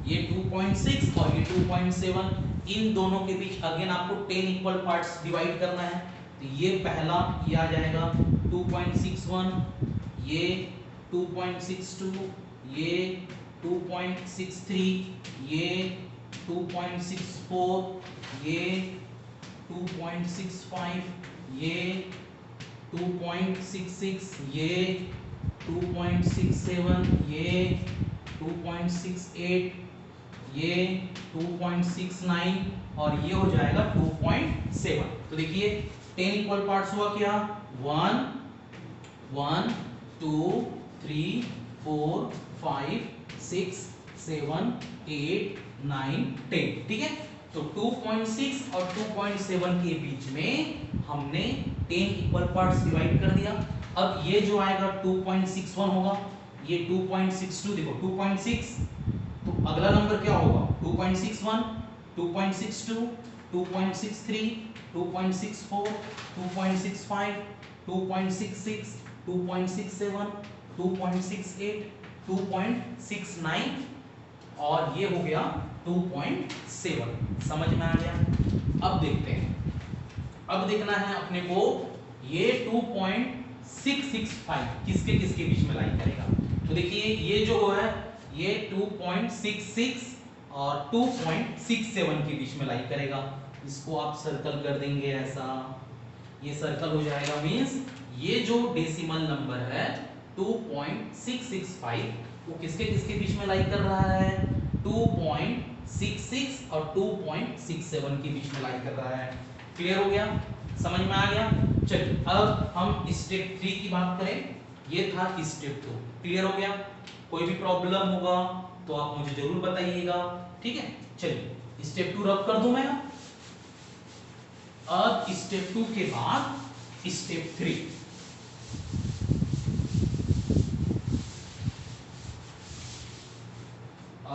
ये 2.6 और ये 2.7, इन दोनों के बीच अगेन आपको 10 इक्वल पार्ट्स डिवाइड करना है। तो ये पहला ये आ जाएगा 2.61, ये 2.62, ये 2.63, ये 2.64, ये 2.65, ये 2.66, ये 2.67, ये 2.68, ये 2.69 और ये हो जाएगा 2.7। तो देखिए 10 इक्वल पार्ट्स हुआ क्या, 1 1 2 3 4 5 6 7 8 9 10। ठीक है। तो 2.6 और 2.7 के बीच में हमने 10 इक्वल पार्ट्स डिवाइड कर दिया। अब ये जो आएगा 2.61 होगा, ये 2.62, देखो 2.6, तो अगला नंबर क्या होगा 2.61, 2.62, 2.63, 2.64, 2.65, 2.66, 2.67, 2.68, 2.69 और ये हो गया 2.7। समझ में आ गया। अब देखते हैं, अब देखना है अपने को ये 2.665 किसके किसके बीच में लाई करेगा। तो देखिए ये जो है ये 2.66 और 2.67 के बीच में लाई करेगा। इसको आप सर्कल कर देंगे ऐसा, ये सर्कल हो जाएगा। मींस ये जो डेसिमल नंबर है 2.665 वो किसके किसके बीच में लाई कर रहा है, 2.66 और 2.67 के बीच में लाई कर रहा है। क्लियर हो गया, समझ में आ गया। चलिए अब हम स्टेप 3 की बात करें। ये था स्टेप 2। क्लियर हो गया। कोई भी प्रॉब्लम होगा तो आप मुझे जरूर बताइएगा। ठीक है। चलिए स्टेप 2 रब कर दूं मैं। अब स्टेप 2 के बाद स्टेप 3।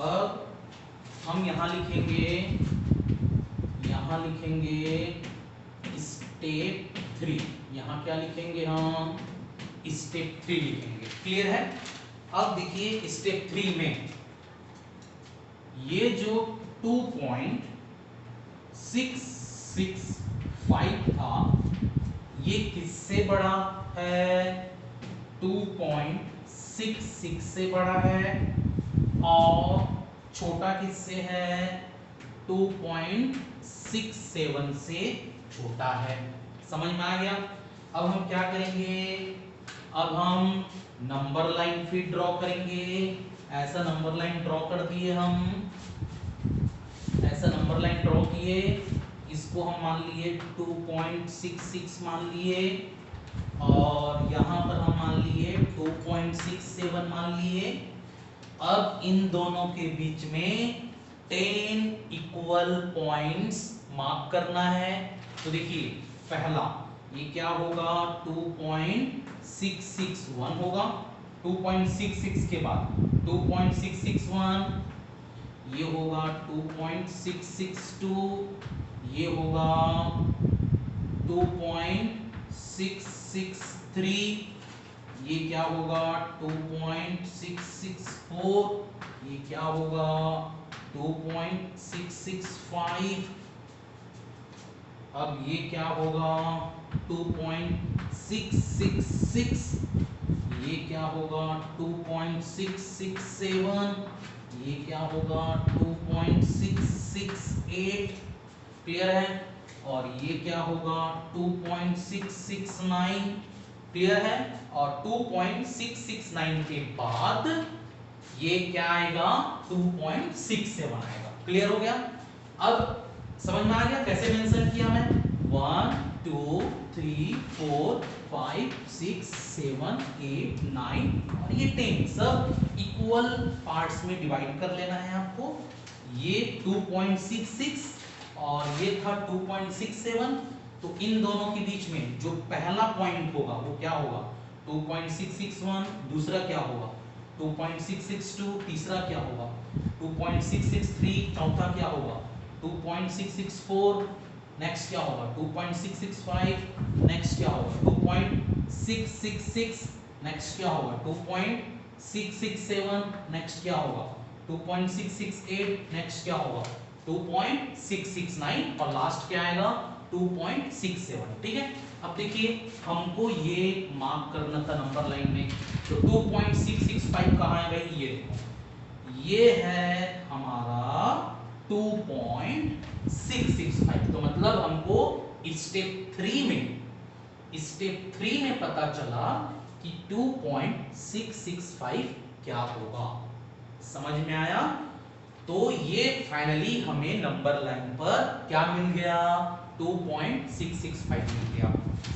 अब हम यहां लिखेंगे स्टेप 3। यहां क्या लिखेंगे हम, स्टेप 3 लिखेंगे। क्लियर है। अब देखिए स्टेप 3 में ये जो 2.665 था ये किससे बड़ा है, 2.66 से बड़ा है और छोटा किससे है, 2.67 से छोटा है। समझ में आ गया। अब हम क्या करेंगे, अब हम नंबर लाइन फिर ड्रॉ करेंगे। ऐसा नंबर लाइन ड्रॉ कर दिए हम, ऐसा नंबर लाइन ड्रॉ किए। इसको हम मान लिए 2.66 मान लिए और यहां पर हम मान लिए 2.67 मान लिए। अब इन दोनों के बीच में 10 इक्वल पॉइंट्स मार्क करना है। तो देखिए पहला ये क्या होगा, 2.661 होगा। 2.66 के बाद 2.661, ये होगा 2.662, ये होगा 2.663, ये क्या होगा 2.664, ये क्या होगा 2.665, अब ये क्या होगा 2.666, ये क्या होगा 2.667, ये क्या होगा 2.668, क्लियर है, और ये क्या होगा 2.669, क्लियर है, और 2.669 के बाद ये क्या आएगा 2.67 आएगा, क्लियर हो गया। अब समझ में आ गया कैसे मेंशन किया मैं, 1 2 3 4 5 6 7 8 9 और ये 10 सब इक्वल पार्ट्स में डिवाइड कर लेना है आपको। ये 2.66 और ये था 2.67, तो इन दोनों के बीच में जो पहला पॉइंट होगा वो क्या होगा 2.661, दूसरा क्या होगा 2.662, तीसरा क्या होगा 2.663, चौथा क्या होगा 2.664, नेक्स्ट क्या होगा 2.665, नेक्स्ट क्या होगा 2.666, नेक्स्ट क्या होगा 2.667, नेक्स्ट क्या होगा 2.668, नेक्स्ट क्या होगा 2.669 और लास्ट क्या आएगा 2.67, ठीक है। अब देखिए हमको ये मार्क करना था नंबर लाइन में, तो 2.665 कहाँ है भाई, ये देखो ये है हमारा 2.665, तो मतलब हमको स्टेप 3 में पता चला कि 2.665 क्या होगा, समझ में आया। तो ये फाइनली हमें नंबर लाइन पर क्या मिल गया 2.665 मिल गया,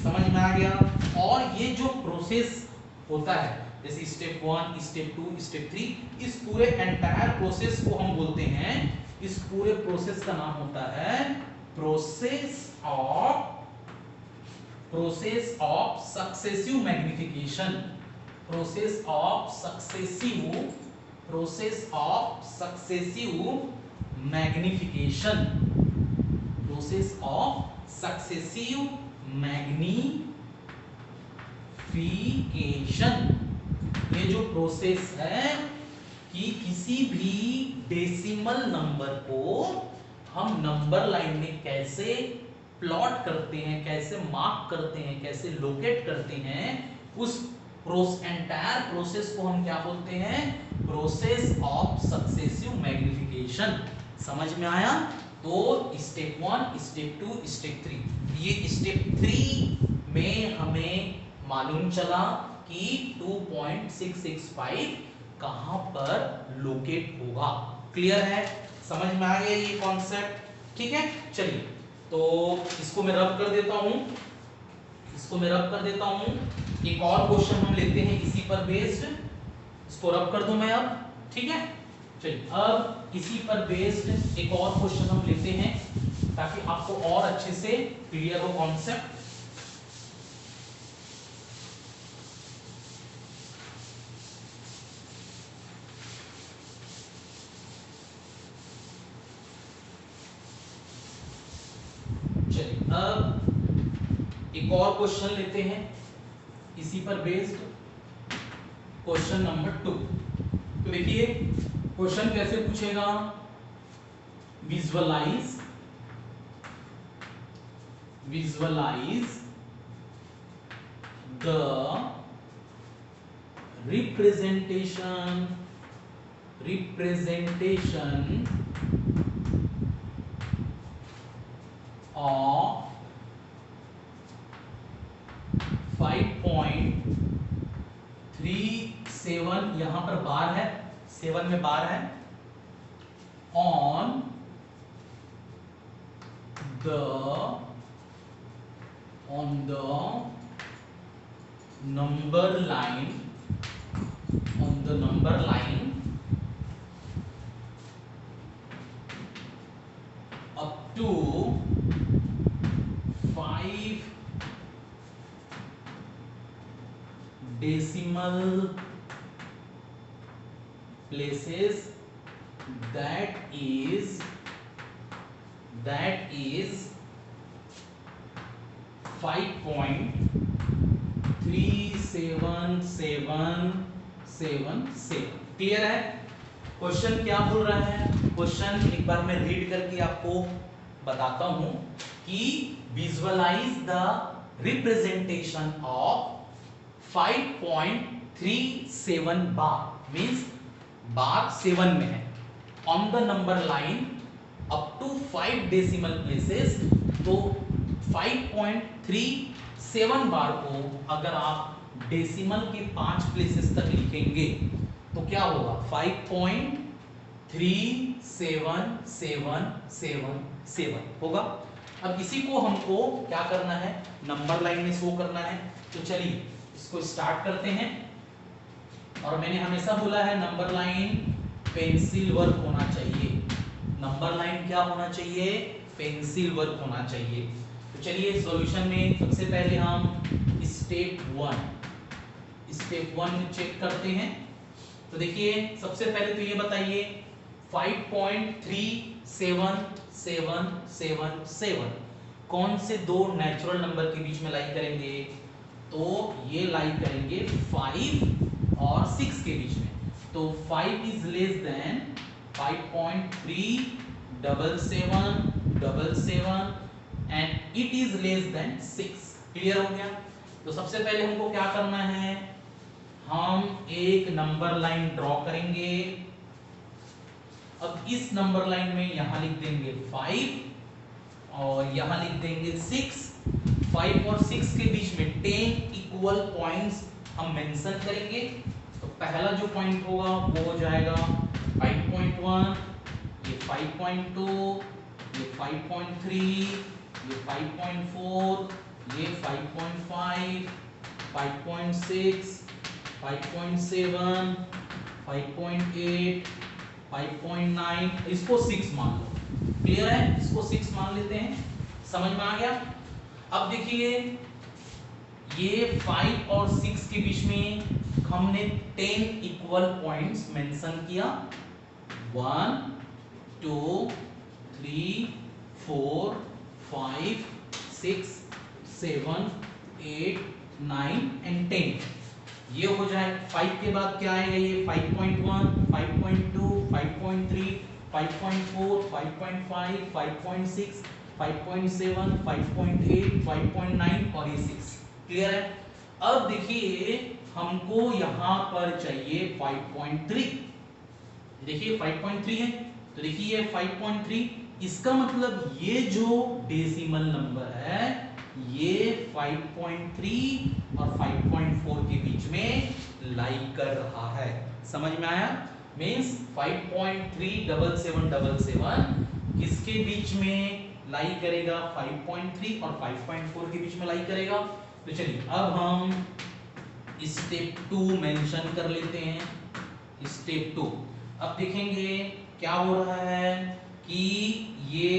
समझ में आ गया। और ये जो प्रोसेस होता है जैसे स्टेप 1 स्टेप 2 स्टेप 3, इस पूरे एंटायर प्रोसेस को हम बोलते हैं, इस पूरे प्रोसेस का नाम होता है process of successive magnification, process of successive magnification, process of successive magnification. ये जो प्रोसेस है कि किसी भी डेसिमल नंबर को हम नंबर लाइन में कैसे प्लॉट करते हैं, कैसे मार्क करते हैं, कैसे लोकेट करते हैं, उस एंटायर प्रोसेस को हम क्या बोलते हैं प्रोसेस ऑफ सक्सेसिव मैग्निफिकेशन, समझ में आया। तो स्टेप 1 स्टेप 2 स्टेप 3, ये स्टेप 3 में हमें मालूम चला कि 2.665 कहां पर लोकेट होगा, क्लियर है, समझ में आ गया ये कॉन्सेप्ट, ठीक है। चलिए तो इसको मैं रब कर देता हूं, एक और क्वेश्चन हम लेते हैं इसी पर बेस्ड, इसको रब कर दूं मैं अब, ठीक है। चलिए अब इसी पर बेस्ड एक और क्वेश्चन हम लेते हैं ताकि आपको और अच्छे से क्लियर हो कॉन्सेप्ट। अब एक और क्वेश्चन लेते हैं इसी पर बेस्ड, क्वेश्चन नंबर 2। तो देखिए क्वेश्चन कैसे पूछेगा, विजुअलाइज द representation of 5.37, यहां पर बार है, 7 में बार है, on the number line up to 5 decimal places that is 5.37777। Clear है? क्वेश्चन क्या बोल रहा है? क्वेश्चन एक बार मैं रीड करके आपको बताता हूं कि visualize the representation of 5.37 bar, means bar 7 में है, on the number line up to 5 decimal places. तो 5.37 बार को अगर आप डेसिमल के 5 प्लेसेस तक लिखेंगे तो क्या होगा? 5.37777 होगा। अब इसी को हमको क्या करना है? नंबर लाइन में शो करना है। तो चलिए इसको स्टार्ट करते हैं। और मैंने हमेशा बोला है नंबर लाइन पेंसिल वर्क होना चाहिए। नंबर लाइन क्या होना चाहिए? पेंसिल वर्क होना चाहिए। तो चलिए सॉल्यूशन में सबसे पहले हम स्टेप 1 चेक करते हैं। तो देखिए सबसे पहले तो ये बताइए 5.37777 कौन से दो नेचुरल नंबर के बीच में लाई करेंगे? तो ये लाई करेंगे 5 और 6 के बीच में। तो 5 is less than 5.37777 and it is less than 6। Clear हो गया? तो सबसे पहले हमको क्या करना है? हम एक नंबर लाइन ड्रॉ करेंगे। अब इस नंबर लाइन में यहां लिख देंगे 5 और यहां लिख देंगे 6। 5 और 6 के बीच में 10 इक्वल पॉइंट्स हम मेंशन करेंगे। तो पहला जो पॉइंट होगा वो हो जाएगा 5.1, ये 5.2, ये 5.3, ये 5.4, ये 5.5, 5.6, 5.7, 5.8, 5.9, इसको 6 मान लो। क्लियर है? इसको 6 मान लेते हैं। समझ में आ गया? अब देखिए ये 5 और 6 के बीच में हमने 10 इक्वल पॉइंट्स मेंशन किया। 1 2 3 4 5 6 7 8 9 एंड 10। ये हो जाए। 5 के बाद क्या आएगा? ये 5.1 5.2 5.3 5.4 5.5 5.6 5.7 5.8 5.9 और ये 6। क्लियर है? अब देखिए हमको यहां पर चाहिए 5.3। देखिए 5.3 है, तो देखिए ये 5.3, इसका मतलब ये जो डेसिमल नंबर है ये 5.3 और 5.4 के बीच में लाई कर रहा है। समझ में आया? मींस 5.37777 किसके बीच में लाई करेगा? 5.3 और 5.4 के बीच में लाई करेगा। तो चलिए अब हम स्टेप 2 मेंशन कर लेते हैं। स्टेप 2 अब देखेंगे क्या हो रहा है कि ये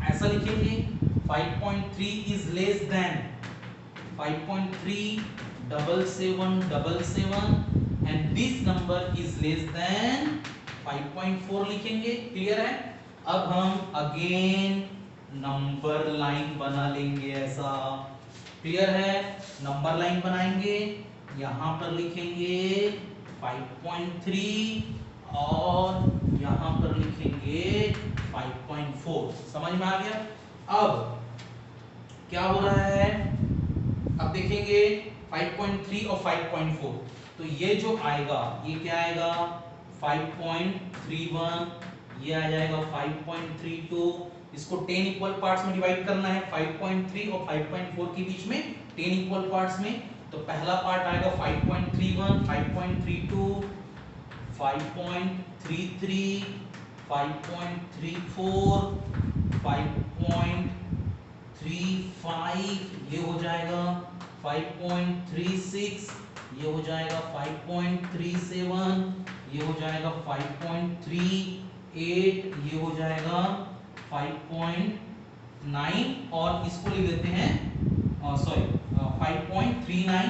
ऐसा लिखेंगे 5.3 is less than 5.37777 and this number is less than 5.4 लिखेंगे। क्लियर है? अब हम अगेन नंबर लाइन बना लेंगे ऐसा। क्लियर है? नंबर लाइन बनाएंगे, यहां पर लिखेंगे 5.3 और यहां पर लिखेंगे 5.4। समझ में आ गया? अब क्या हो रहा है? अब देखेंगे 5.3 और 5.4, तो ये जो आएगा ये क्या आएगा? 5.31, ये आ जाएगा 5.32। इसको 10 इक्वल पार्ट्स में डिवाइड करना है। 5.3 और 5.4 के बीच में 10 इक्वल पार्ट्स में। तो पहला पार्ट आएगा 5.31, 5.32, 5.33, 5.34, 5.35, ये हो जाएगा 5.36, ये हो जाएगा 5.37, ये हो जाएगा 5.38, ये हो जाएगा 5.9 और इसको लिख देते हैं 5.39,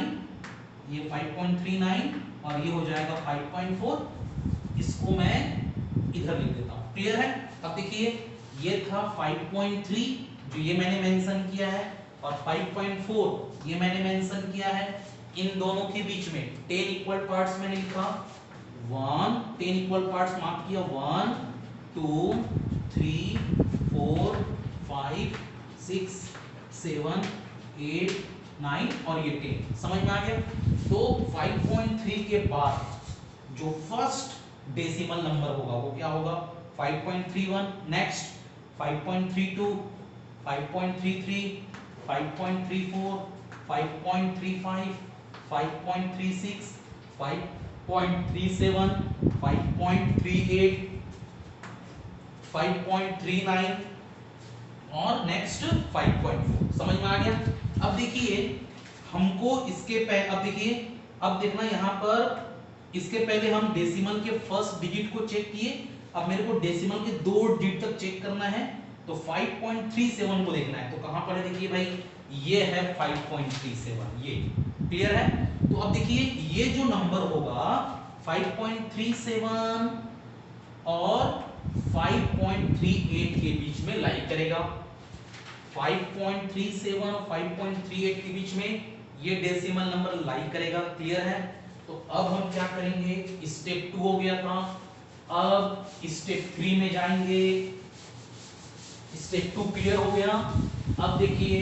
ये 5.39 और ये हो जाएगा 5.4। इसको मैं इधर लिख देता हूं। क्लियर है? अब देखिए ये था 5.3 जो ये मैंने मेंशन किया है, और 5.4 ये मैंने मेंशन किया है। इन दोनों के बीच में 10 इक्वल पार्ट्स मैंने लिखा, 10 इक्वल पार्ट्स मार्क किया, 1 2 3 4 5 6 7 8 9 और ये 10। समझ में आ गया? तो 5.3 के बाद जो फर्स्ट डेसिमल नंबर होगा वो क्या होगा? 5.31। नेक्स्ट 5.32, 5.33, 5.34, 5.35, 5.36, 5.37, 5.38, 5.39 और नेक्स्ट 5.4। समझ में आ गया? अब देखिए हमको इसके अब देखिए, अब देखना यहाँ पर इसके पहले हम डेसिमल के फर्स्ट डिजिट को चेक किए, अब मेरे को डेसिमल के 2 डिजिट तक चेक करना है, तो 5.37 को देखना है। तो कहां पर है? देखिए भाई ये है 5.37, ये क्लियर है? तो अब देखिए ये जो नंबर होगा 5.37 और 5.38 के बीच में लाई करेगा। 5.37 और 5.38 के बीच में ये डेसिमल नंबर लाई करेगा। क्लियर है? तो अब हम क्या करेंगे? स्टेप 2 हो गया था, अब स्टेप 3 में जाएंगे। स्टेप 2 क्लियर हो गया। अब देखिए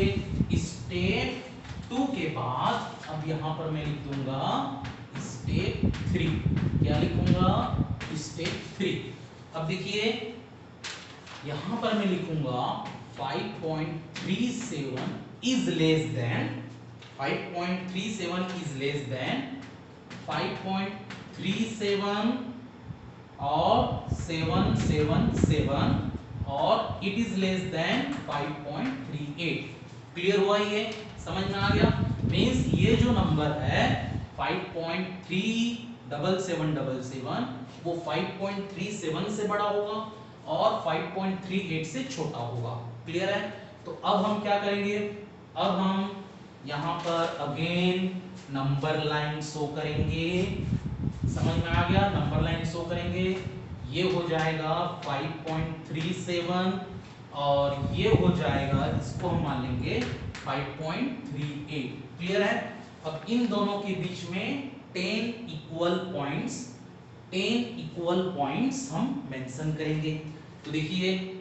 स्टेप 2 के बाद अब यहां पर मैं लिख दूंगा स्टेप 3। क्या लिखूंगा? स्टेप 3। अब देखिए यहां पर मैं लिखूंगा 5.37 is less than 5.37 is less than 5.37 और 777 और it is less than 5.38। Clear हुआ? ये समझ में आ गया? मींस ये जो नंबर है 5.37777 वो 5.37 से बड़ा होगा और 5.38 से छोटा होगा। क्लियर है? तो अब हम क्या करेंगे? अब हम यहां पर अगेन नंबर लाइन शो करेंगे। समझ में आ गया? नंबर लाइन शो करेंगे। ये हो जाएगा 5.37 और ये हो जाएगा, इसको हम मान लेंगे 5.38। क्लियर है? अब इन दोनों के बीच में 10 इक्वल पॉइंट्स हम मेंशन करेंगे। तो देखिए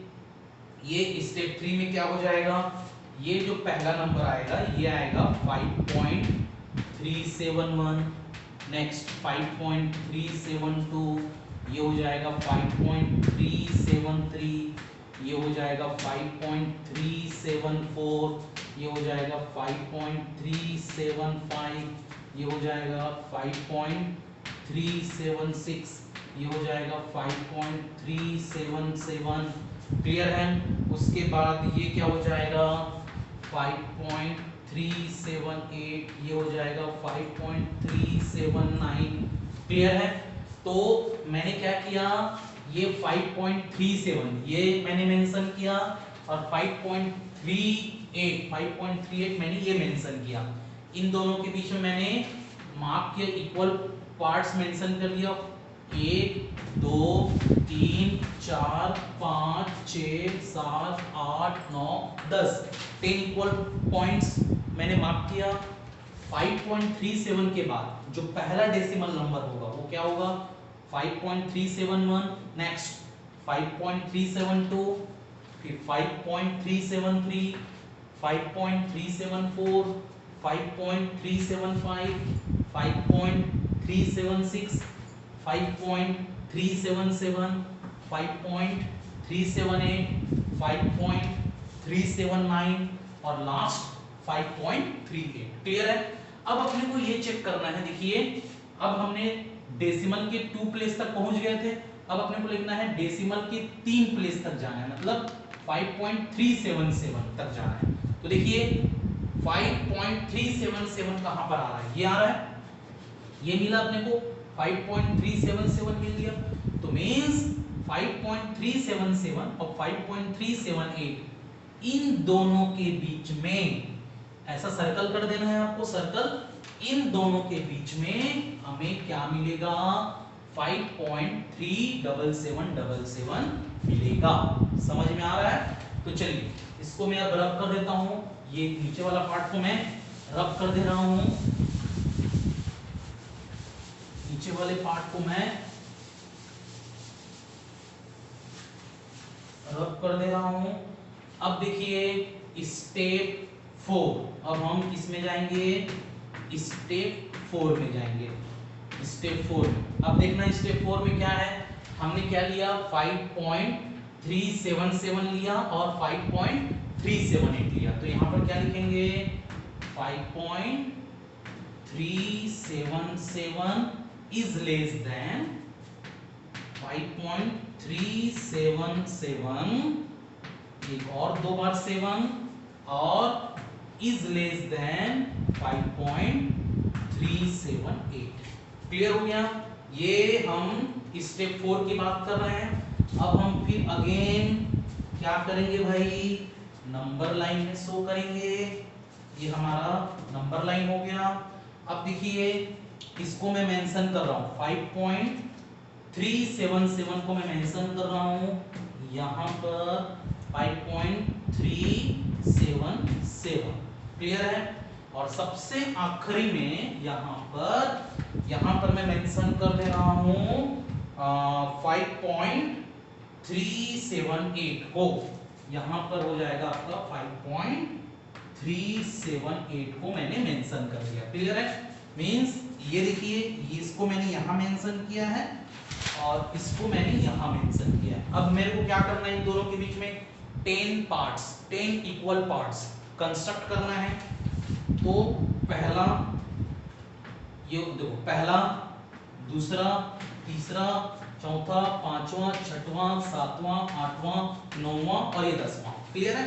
ये स्टेप 3 में क्या हो जाएगा? ये जो पहला नंबर आएगा ये आएगा 5.371, नेक्स्ट 5.372, ये हो जाएगा 5.373, ये हो जाएगा 5.374, ये हो जाएगा 5.375, ये हो जाएगा 5.376, ये हो जाएगा 5.377। क्लियर है? उसके बाद ये क्या हो जाएगा 5.378, ये हो जाएगा 5.379। क्लियर है? तो मैंने क्या किया, ये 5.37 ये मैंने मेंशन किया और 5.38 मैंने ये मेंशन किया। इन दोनों के बीच में मैंने मार्क के इक्वल पार्ट्स मेंशन कर दिया। 1 2 3 4 5 6 7 8 9 10 10 इक्वल पॉइंट्स मैंने मार्क किया। 5.37 के बाद जो पहला डेसिमल नंबर होगा वो क्या होगा? 5.371, नेक्स्ट 5.372, फिर 5.373, 5.374, 5.375, 5.376, 5.377, 5.378, 5.379 और लास्ट 5.38। क्लियर है? अब अपने को ये चेक करना है। देखिए अब हमने डेसिमल के 2 प्लेस तक पहुंच गए थे, अब अपने को लिखना है डेसिमल के 3 प्लेस तक जाना है, मतलब 5.377 तक जाना है। तो देखिए 5.377 कहां पर आ रहा है? ये आ रहा है, ये मिला अपने को 5.377 मिल गया। तो मींस 5.377 और 5.378 इन दोनों के बीच में ऐसा सर्कल कर देना है आपको। सर्कल इन दोनों के बीच में हमें क्या मिलेगा? 5.37777 मिलेगा। समझ में आ रहा है? तो चलिए इसको मैं अब रब कर देता हूं, ये नीचे वाला पार्ट को मैं रब कर दे रहा हूं, नीचे वाले पार्ट को मैं रब कर दे रहा हूं। अब देखिए स्टेप 4, अब हम किस में जाएंगे? स्टेप 4 में जाएंगे। स्टेप 4 में अब देखना, स्टेप 4 में क्या है, हमने क्या लिया? 5.377 लिया और 5.378 लिया। तो यहां पर क्या लिखेंगे? 5.377 इज लेस देन 5.377, एक और 2 बार 7, और इज लेस देन 5.378। क्लियर हो गया? ये हम स्टेप 4 की बात कर रहे हैं। अब हम फिर अगेन क्या करेंगे भाई? नंबर लाइन में शो करेंगे। ये हमारा नंबर लाइन हो गया। अब देखिए इसको मैं मेंशन कर रहा हूं, 5.377 को मैं मेंशन कर रहा हूं यहां पर 5.377। क्लियर है? और सबसे आखिरी में यहां पर मैं मेंशन कर दे रहा हूं 5.378 को, यहां पर हो जाएगा आपका 5.378 को मैंने मेंशन कर दिया। क्लियर है? मींस ये देखिए, ये इसको मैंने यहां मेंशन किया है और इसको मैंने यहां मेंशन किया है। अब मेरे को क्या करना है? इन दोनों के बीच में 10 पार्ट्स, 10 इक्वल पार्ट्स कंस्ट्रक्ट करना है। तो पहला, ये देखो, पहला, दूसरा, तीसरा, चौथा, पांचवा, छठवां, सातवां, आठवां, नौवां और ये 10वां। क्लियर है?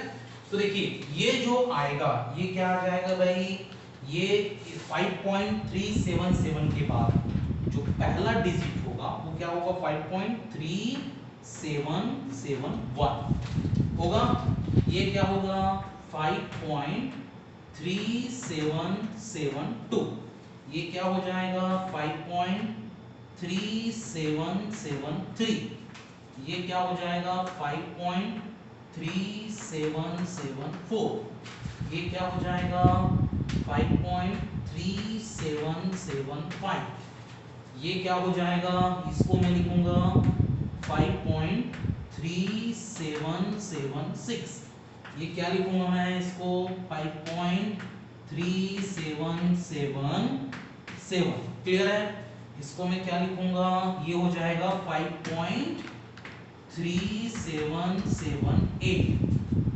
तो देखिए ये जो आएगा ये क्या आ जाएगा भाई? ये 5.377 के बाद जो पहला डिजिट होगा वो क्या होगा? 5.3771 होगा। ये क्या होगा? 5.3772। ये क्या हो जाएगा? 5.3773। ये क्या हो जाएगा? 5.3774। ये क्या हो जाएगा? 5.3775। ये क्या हो जाएगा? इसको मैं लिखूंगा 5.3776। ये क्या लिखूंगा मैं इसको? 5.3777। क्लियर है? इसको मैं क्या लिखूंगा? ये हो जाएगा 5.3778।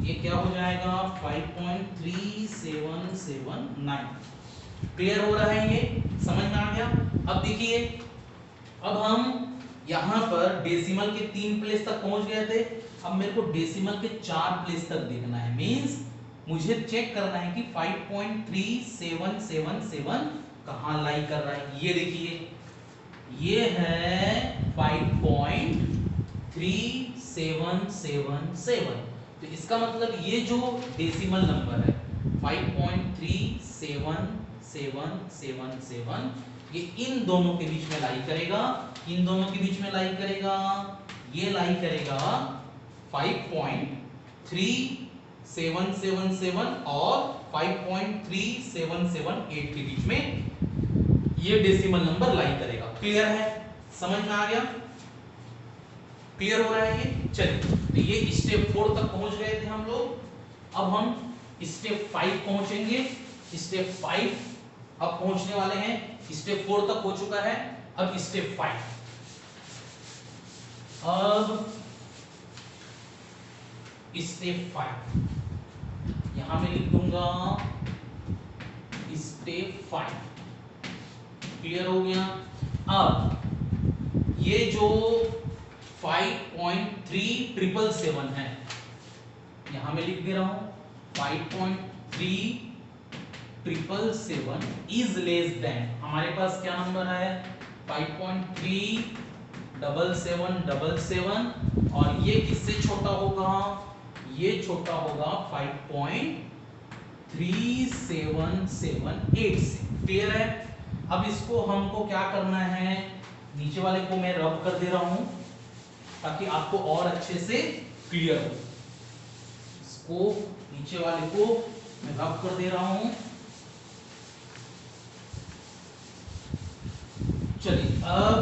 ये क्या हो जाएगा? 5.3779। क्लियर हो रहा है? ये समझ में आ गया? अब देखिए, अब हम यहां पर डेसिमल के 3 प्लेस तक पहुंच गए थे। अब मेरे को डेसिमल के 4 प्लेस तक देखना है। मींस मुझे चेक करना है कि 5.3777 कहां लाई कर रहा है। ये देखिए, ये है 5.3777। तो इसका मतलब ये जो डेसिमल नंबर है 5.37777, ये इन दोनों के बीच में लाई करेगा। इन दोनों के बीच में लाई करेगा, ये लाई करेगा 5.3777 और 5.3778 के बीच में ये डेसिमल नंबर लाई करेगा। क्लियर है? समझ में आ गया? क्लियर हो रहा है ये? चलिए, तो ये स्टेप 4 तक पहुंच गए थे हम लोग। अब हम स्टेप 5 पहुंचेंगे। स्टेप 5 अब पहुंचने वाले हैं। स्टेप 4 तक हो चुका है, अब स्टेप 5। अब स्टेप 5 यहां मैं लिख दूंगा स्टेप 5। क्लियर हो गया? अब ये जो 5.3777 है यहां मैं लिख दे रहा हूं 5.3777 इज लेस देन, हमारे पास क्या नंबर है? 5.37777 और ये किससे छोटा होगा? ये छोटा होगा 5.3778 से। क्लियर है? अब इसको हमको क्या करना है? नीचे वाले को मैं रब कर दे रहा हूं ताकि आपको और अच्छे से क्लियर हो। इसको नीचे वाले को मैं रब कर दे रहा हूं। चलिए अब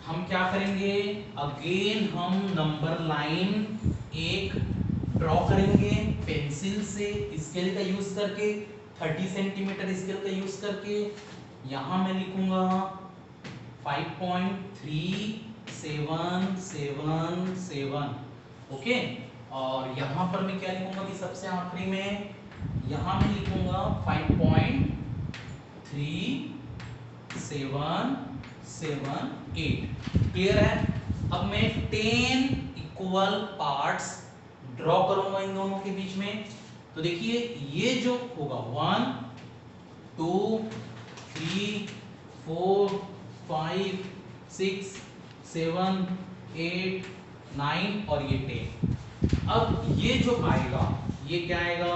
हम क्या करेंगे, अगेन हम नंबर लाइन एक ड्रॉ करेंगे पेंसिल से, स्केल का यूज करके, 30 सेंटीमीटर स्केल का यूज करके। यहां मैं लिखूंगा 5.3777, ओके। और यहां पर मैं क्या लिखूंगा कि सबसे आखिरी में यहां मैं लिखूंगा 5.3778। क्लियर है। अब मैं 10 इक्वल पार्ट्स ड्रॉ करूंगा इन दोनों के बीच में। तो देखिए ये जो होगा 1 2 3 4 5 6 7 8 9 और ये 10। अब ये जो आएगा ये क्या आएगा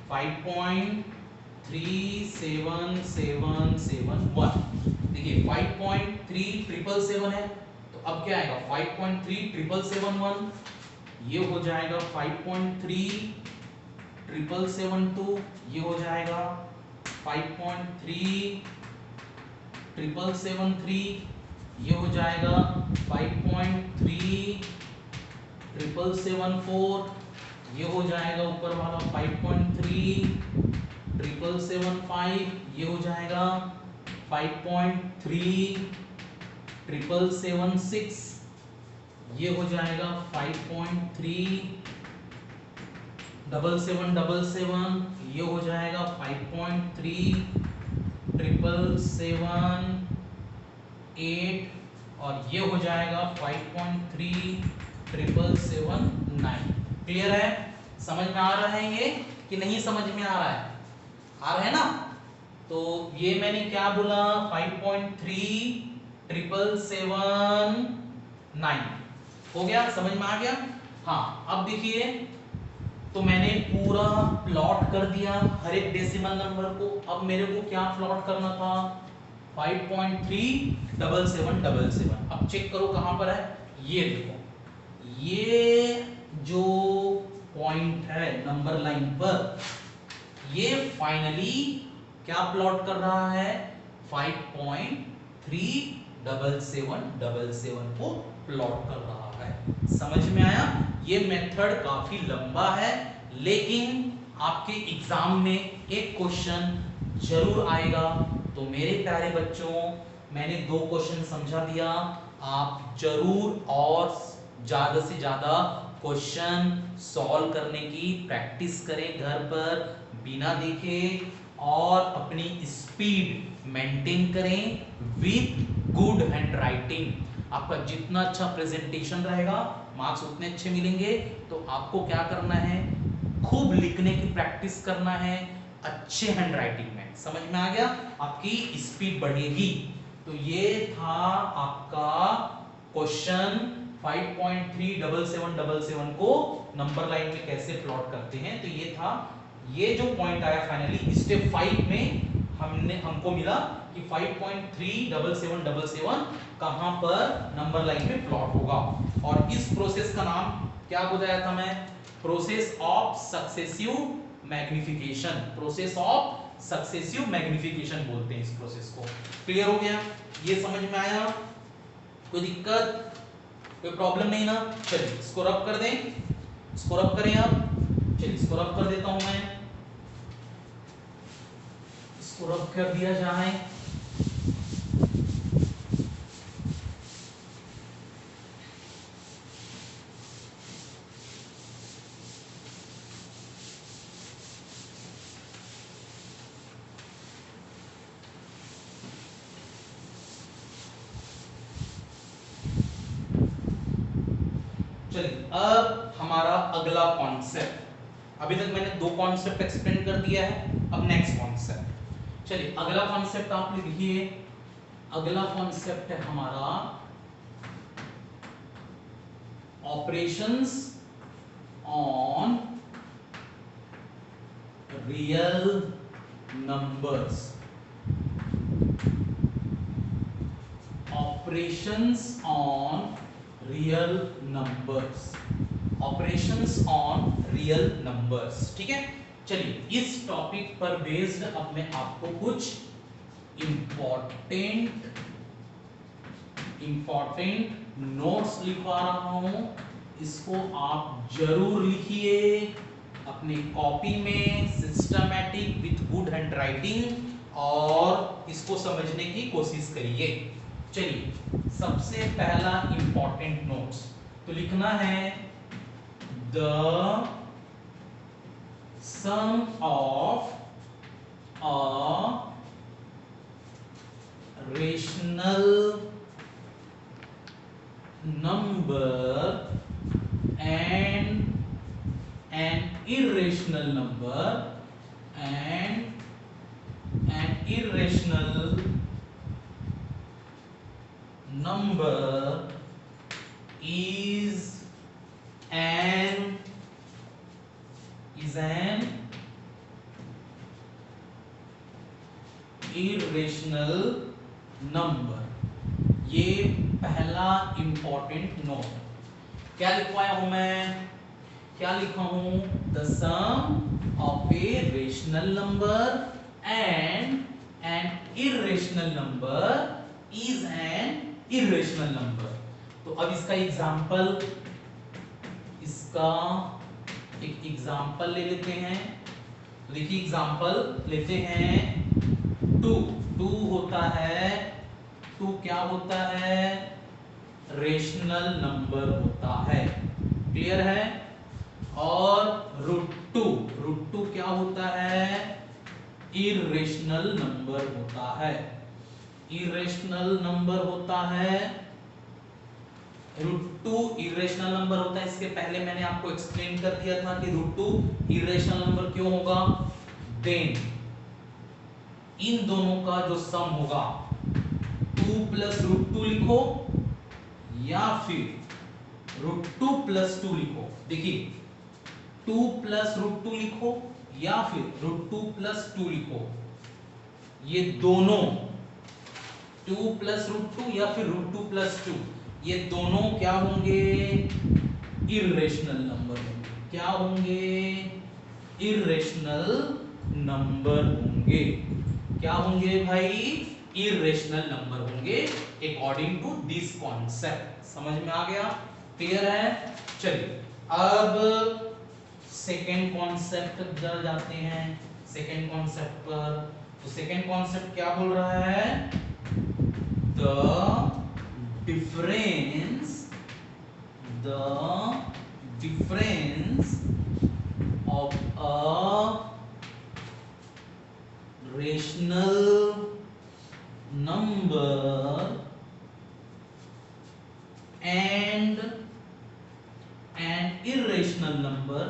5.377771। देखिए 5.3777 है, तो अब क्या आएगा 5.377771। ये हो जाएगा 5.3772। ये हो जाएगा 5.3773। ये हो जाएगा 5.3774। ये हो जाएगा ऊपर वाला 5.3775। ये हो जाएगा 5.3776। ये हो जाएगा 5.3777। ये हो जाएगा 5.3778 और ये हो जाएगा 5.3779। क्लियर है। समझ में आ रहा है ये कि नहीं समझ में आ रहा है? आ रहा है ना। तो ये मैंने क्या बोला 5.3779 हो गया, समझ में आ गया। हाँ अब देखिए, तो मैंने पूरा प्लॉट कर दिया हर एक डेसिमल नंबर को। अब मेरे को क्या प्लॉट करना था 5.37777। अब चेक करो कहां पर है, ये देखो, ये जो पॉइंट है नंबर लाइन पर, ये फाइनली क्या प्लॉट कर रहा है 5.37777 को प्लॉट कर रहा है। समझ में आया। ये मेथड काफी लंबा है, लेकिन आपके एग्जाम में एक क्वेश्चन जरूर आएगा। तो मेरे प्यारे बच्चों, मैंने 2 क्वेश्चन समझा दिया, आप जरूर और ज्यादा से ज्यादा क्वेश्चन सॉल्व करने की प्रैक्टिस करें घर पर बिना देखे, और अपनी स्पीड मेंटेन करें विथ गुड हैंडराइटिंग। आपका जितना अच्छा प्रेजेंटेशन रहेगा मार्क्स उतने अच्छे मिलेंगे। तो आपको क्या करना है, खूब लिखने की प्रैक्टिस करना है अच्छे हैंडराइटिंग में। समझ में आ गया, आपकी स्पीड बढ़ेगी। तो ये था आपका क्वेश्चन 5.37777 को नंबर लाइन में कैसे प्लॉट करते हैं। तो ये था, ये जो पॉइंट आया फाइनली स्टेप 5 में हमको मिला कि 5.37777 कहां पर नंबर लाइन में प्लॉट होगा। और इस प्रोसेस का नाम क्या बताया था मैं, process of successive magnification. Process of successive magnification बोलते हैं इस प्रोसेस को। क्लियर हो गया, ये समझ में आया, कोई दिक्कत कोई प्रॉब्लम नहीं ना। चलिए इसको रब कर दें, इसको रब करें आप। चलिए इसको रब कर देता हूं मैं, इसको रब कर दिया जाए। चलिए अब हमारा अगला कॉन्सेप्ट, अभी तक मैंने 2 कॉन्सेप्ट एक्सप्लेन कर दिया है, अब नेक्स्ट कॉन्सेप्ट। चलिए अगला कॉन्सेप्ट आप लिखिए। अगला कॉन्सेप्ट है हमारा operations on real numbers. Operations on real numbers, operations on real numbers. ठीक है, चलिए इस टॉपिक पर बेस्ड अब मैं आपको कुछ इंपॉर्टेंट नोट्स लिखवा रहा हूं, इसको आप जरूर लिखिए अपनी कॉपी में systematic with good hand writing और इसको समझने की कोशिश करिए। चलिए सबसे पहला इंपॉर्टेंट नोट्स तो लिखना है the sum of a rational number and an irrational number and an irrational number is an irrational number। ये पहला इंपॉर्टेंट नोट। क्या लिखवाया हूं मैं, क्या लिखा हूं, the sum of a rational number and an irrational number is an irrational number. तो अब इसका एग्जांपल, इसका एक एग्जांपल ले लेते हैं। देखिए एग्जांपल लेते हैं, टू होता है, टू क्या होता है, रेशनल नंबर होता है, क्लियर है। और रूट टू क्या होता है, इरेशनल नंबर होता है, इरेशनल नंबर होता है। रूट टू इरेशनल नंबर होता है, इसके पहले मैंने आपको एक्सप्लेन कर दिया था कि रूट टू इरेशनल नंबर क्यों होगा। देन इन दोनों का जो सम होगा 2 प्लस रूट टू लिखो या फिर रूट टू प्लस टू लिखो। देखिए 2 प्लस रूट टू लिखो या फिर रूट टू प्लस टू लिखो, ये दोनों 2 प्लस रूट टू या फिर रूट टू प्लस टू, ये दोनों क्या होंगे, इरेशनल नंबर होंगे। क्या होंगे, इरेशनल नंबर होंगे। क्या होंगे भाई, इरेशनल नंबर होंगे अकॉर्डिंग टू दिस कॉन्सेप्ट। समझ में आ गया, क्लियर है। चलिए अब सेकेंड कॉन्सेप्ट पर जाते हैं, सेकेंड कॉन्सेप्ट पर। तो सेकेंड कॉन्सेप्ट क्या बोल रहा है, the difference of a rational number and an irrational number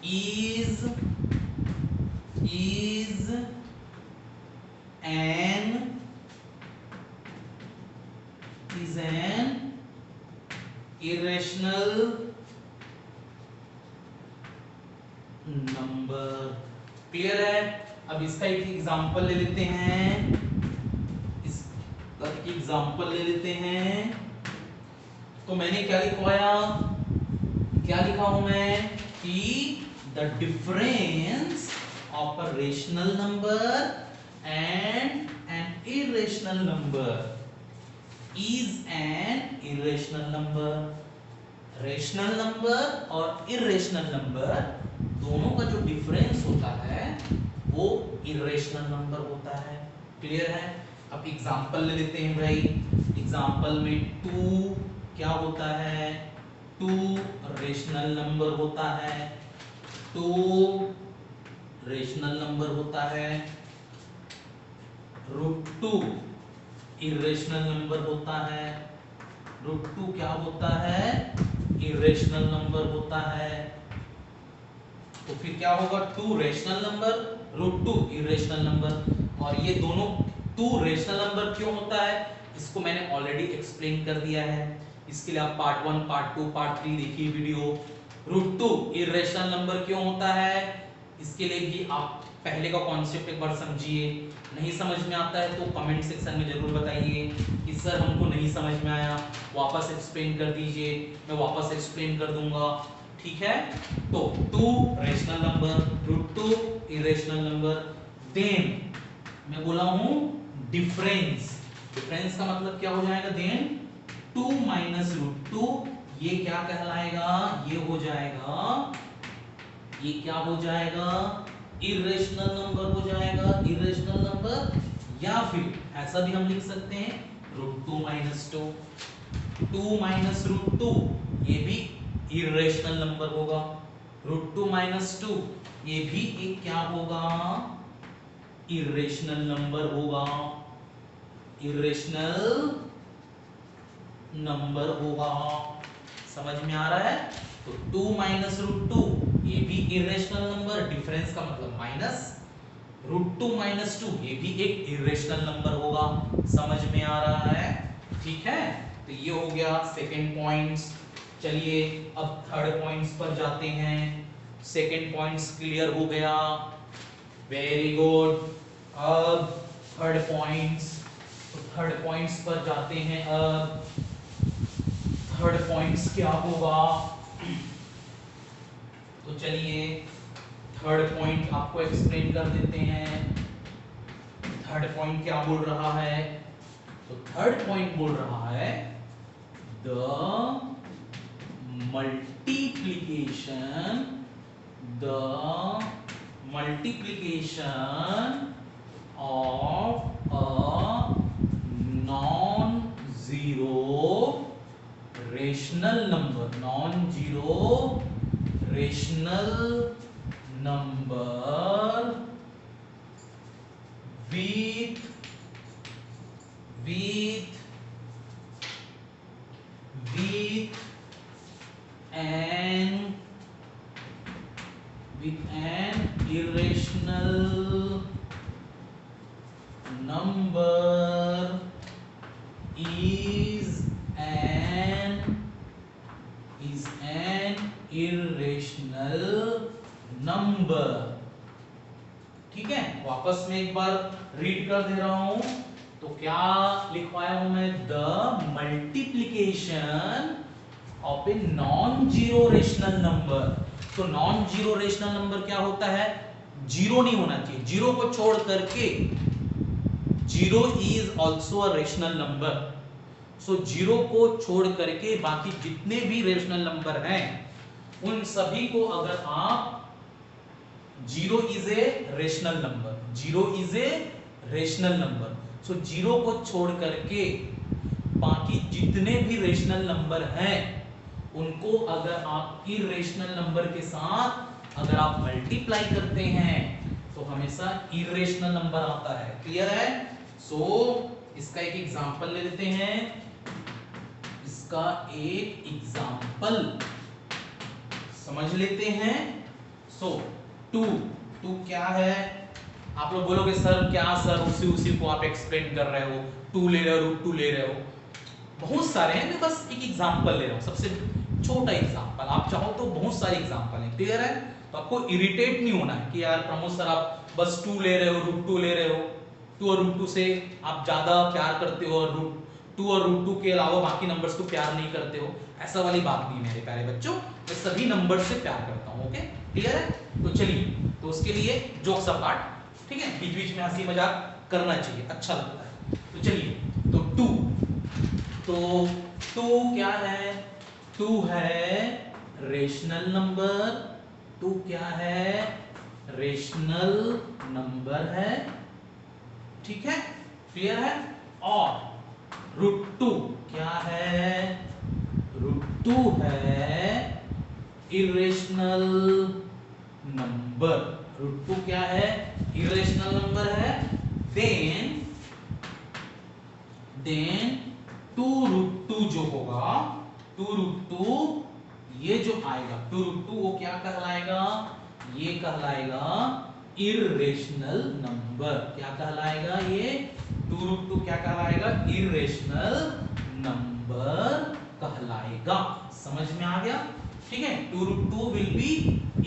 is an irrational number. Clear है। अब इसका एक एग्जांपल ले लेते हैं, इसका एक एग्जांपल ले लेते हैं। तो मैंने क्या लिखवाया, क्या लिखा हूं मैं कि the difference of a rational number and an irrational number is an irrational number. Rational number और इरेशनल नंबर दोनों का जो डिफरेंस होता है वो इरेशनल नंबर होता है। क्लियर है। अब एग्जांपल ले लेते हैं भाई। एग्जांपल में 2 क्या होता है, 2 रेशनल नंबर होता है, 2 रेशनल नंबर होता है, √2 इरेशनल नंबर होता है, √2 क्या होता है, इरेशनल नंबर होता है। तो फिर क्या होगा, 2 रेशनल नंबर, √2 इरेशनल नंबर। और ये दोनों 2 रेशनल नंबर क्यों होता है, इसको मैंने ऑलरेडी एक्सप्लेन कर दिया है। इसके लिए आप पार्ट 1, पार्ट 2, पार्ट 3 देखिए वीडियो। √2 इरेशनल नंबर क्यों होता है, इसके लिए भी आप पहले का कॉन्सेप्ट एक बार समझिए। नहीं समझ में आता है तो कमेंट सेक्शन में जरूर बताइए कि सर हमको नहीं समझ में आया, वापस एक्सप्लेन कर दीजिए, मैं वापस एक्सप्लेन कर दूंगा, ठीक है। तो 2 rational number, √2 irrational number, then मैं बोला हूं डिफरेंस, डिफरेंस का मतलब क्या हो जाएगा, देन 2 माइनस √2, ये क्या कहलाएगा, ये हो जाएगा, ये क्या हो जाएगा, इरेशनल नंबर हो जाएगा, इरेशनल नंबर, या फिर ऐसा भी हम लिख सकते हैं √2 माइनस 2, 2 माइनस √2 ये भी इरेशनल नंबर होगा, √2 माइनस 2 ये भी एक क्या होगा, इरेशनल नंबर होगा, इरेशनल नंबर होगा। समझ में आ रहा है? तो 2 माइनस √2 ये भी इरेशनल नंबर, डिफरेंस का मतलब माइनस, √2 माइनस 2 ये भी एक इरेशनल नंबर होगा। समझ में आ रहा है? ठीक है, तो ये हो गया सेकंड पॉइंट्स। चलिए अब थर्ड पॉइंट्स पर जाते हैं। सेकंड पॉइंट्स क्लियर हो गया, वेरी गुड। अब थर्ड पॉइंट्स, तो थर्ड पॉइंट्स पर जाते हैं। अब थर्ड पॉइंट्स क्या होगा, तो चलिए थर्ड पॉइंट आपको एक्सप्लेन कर देते हैं। थर्ड पॉइंट क्या बोल रहा है, तो थर्ड पॉइंट बोल रहा है the multiplication, the multiplication of a non-zero rational number, non-zero rational number with an irrational number is an irrational number। ठीक है, वापस में एक बार रीड कर दे रहा हूं, तो क्या लिखवाया हूं मैं, the multiplication of a non zero rational number. तो नॉन जीरो रेशनल नंबर क्या होता है, जीरो नहीं होना चाहिए, जीरो को छोड़ करके, zero is also a rational number. So zero को छोड़ करके बाकी जितने भी रेशनल नंबर हैं उन सभी को अगर आप, zero is a rational number, zero is a rational number, so zero को छोड़ करके बाकी जितने भी रेशनल नंबर हैं उनको अगर आप इरेशनल नंबर के साथ अगर आप मल्टीप्लाई करते हैं तो हमेशा इरेशनल नंबर आता है। क्लियर है? सो इसका एक एग्जांपल ले लेते हैं, इसका एक एग्जांपल समझ लेते हैं। सो 2 क्या है, आप लोग बोलोगे सर क्या सर उसी को आप एक्सप्लेन कर रहे हो, 2 ले रहे हो, √2 ले रहे हो, बहुत सारे हैं, मैं बस एक एग्जांपल ले रहा हूं, सबसे छोटा एग्जांपल, आप चाहो तो बहुत सारे एग्जांपल हैं। क्लियर है? तो आपको इरिटेट नहीं होना है कि यार प्रमोद सर आप बस 2 ले रहे हो, √2 ले रहे हो, 2 और √2 से आप ज्यादा प्यार करते हो और 2 और √2 के अलावा बाकी नंबर्स को प्यार नहीं करते हो, ऐसा वाली बात नहीं मेरे प्यारे बच्चों, मैं सभी नंबर से प्यार करता हूं। ओके, क्लियर है? तो चलिए, तो उसके लिए जोक्स अपार्ट, ठीक है, बीच बीच में हंसी मजाक करना चाहिए, अच्छा लगता है। तो चलिए, तो 2 क्या है, 2 है रेशनल नंबर, 2 क्या है, रेशनल नंबर है, ठीक है, क्लियर है। और √2 क्या है, √2 है इरेशनल नंबर, √2 क्या है, इरेशनल नंबर है। देन 2√2 जो होगा, 2√2 ये जो आएगा 2√2 वो क्या कहलाएगा, ये कहलाएगा इरेशनल नंबर। क्या कहलाएगा ये, 2√2 क्या कहलाएगा, इरेशनल नंबर कहलाएगा। समझ में आ गया? ठीक है, 2 root 2 will be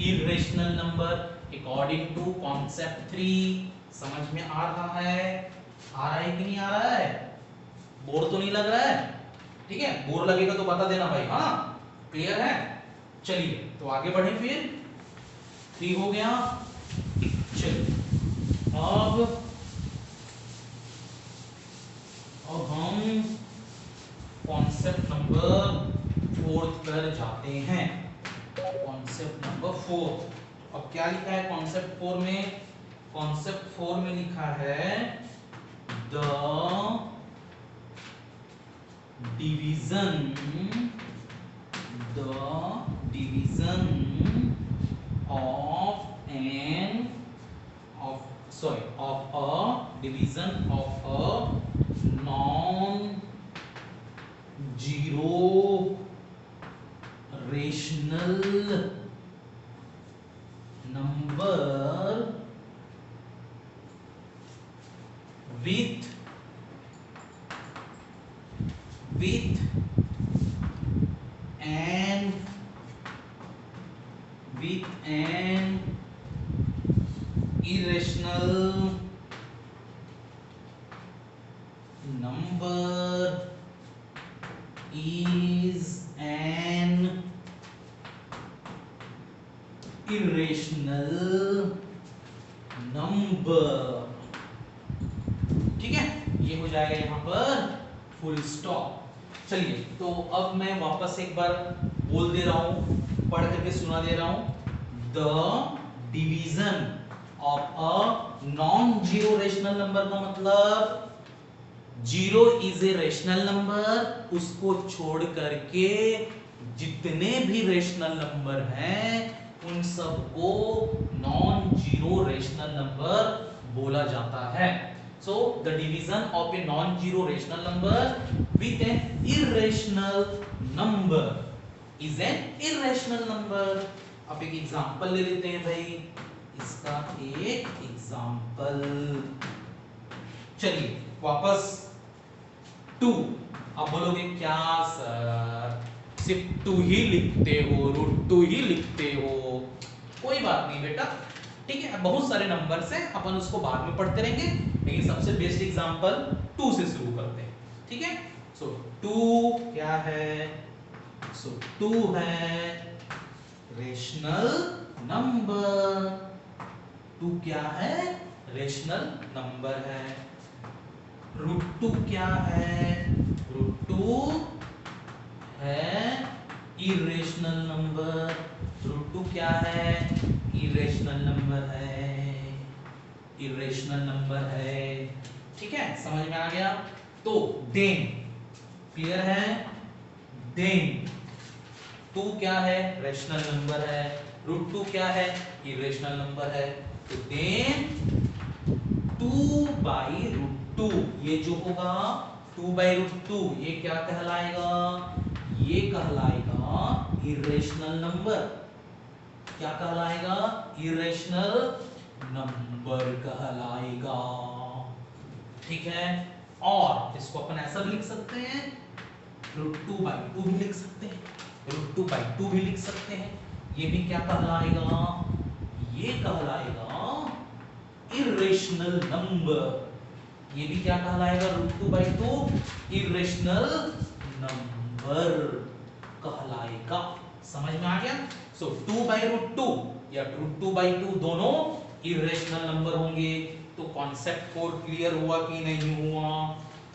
irrational number according to concept 3। समझ में आ रहा है? आ रहा है कि नहीं आ रहा है? बोर तो नहीं लग रहा है? ठीक है, बोर लगेगा तो बता देना भाई। हाँ, क्लियर है? चलिए तो आगे बढ़े फिर। 3 हो गया। चलिए अब हम कॉन्सेप्ट नंबर 4 पर जाते हैं। Concept number 4। अब क्या लिखा है कॉन्सेप्ट 4 में? कॉन्सेप्ट 4 में लिखा है the division of an of sorry of a division of a non zero rational number with an irrational number is an irrational number। ठीक है, ये हो जाएगा यहां पर फुल स्टॉप। चलिए तो अब मैं वापस एक बार बोल दे रहा हूं, पढ़ करके सुना दे रहा हूं। The division of a non zero rational number का मतलब zero is a rational number, उसको छोड़ करके जितने भी रेशनल नंबर हैं उन सबको नॉन जीरो रेशनल नंबर बोला जाता है। So the division of a non-zero rational number with an irrational number is an irrational number। अब एक एग्जांपल ले लेते हैं भाई, इसका एक एग्जांपल। चलिए वापस 2। अब बोलोगे क्या सर, सिर्फ 2 ही लिखते हो, रूट 2 ही लिखते हो। कोई बात नहीं बेटा, ठीक है, बहुत सारे नंबर्स हैं, अपन उसको बाद में पढ़ते रहेंगे, लेकिन सबसे बेस्ट एग्जांपल 2 से शुरू करते हैं। ठीक है, सो 2 क्या है? सो 2 है रेशनल नंबर। 2 क्या है? रेशनल नंबर है। रूट 2 क्या है? रूट 2 है इरेशनल नंबर। रूट 2 क्या है? इरेशनल नंबर है, इरेशनल नंबर है। ठीक है, समझ में आ गया? तो देन क्लियर है? देन 2 क्या है? रेशनल नंबर है। रूट 2 क्या है? इरेशनल नंबर है। तो देन 2 बाई रूट 2, ये जो होगा 2 बाई रूट 2, ये क्या कहलाएगा? ये कहलाएगा इरेशनल नंबर। क्या कहलाएगा? इरेशनल नंबर कहलाएगा। ठीक है, और इसको अपन ऐसा भी लिख सकते हैं, रूट 2 बाई 2 भी लिख सकते हैं, रूट 2 बाई 2 भी लिख सकते हैं। ये भी क्या कहलाएगा? ये कहलाएगा इरेशनल नंबर। ये भी क्या कहलाएगा? रूट 2 बाई 2 इरेशनल नंबर कहलाएगा। समझ में आ गया? सो 2 बाई रूट 2 या रूट 2 बाई 2 दोनों इरेशनल नंबर होंगे। तो कॉन्सेप्ट 4 क्लियर हुआ कि नहीं हुआ?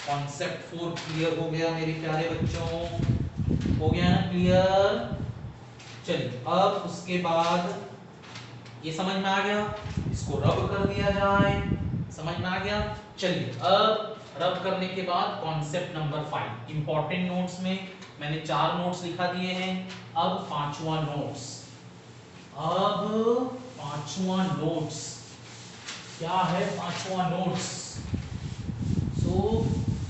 कॉन्सेप्ट 4 क्लियर हो गया मेरे प्यारे बच्चों? हो गया ना क्लियर? चलिए अब उसके बाद ये समझ में आ गया, इसको रब कर दिया जाए। समझ में आ गया? चलिए अब रब करने के बाद कॉन्सेप्ट नंबर 5 इंपॉर्टेंट नोट्स में मैंने 4 नोट्स लिखा दिए हैं। अब पांचवा नोट्स, अब पांचवा नोट्स क्या है? पांचवा नोट्स, सो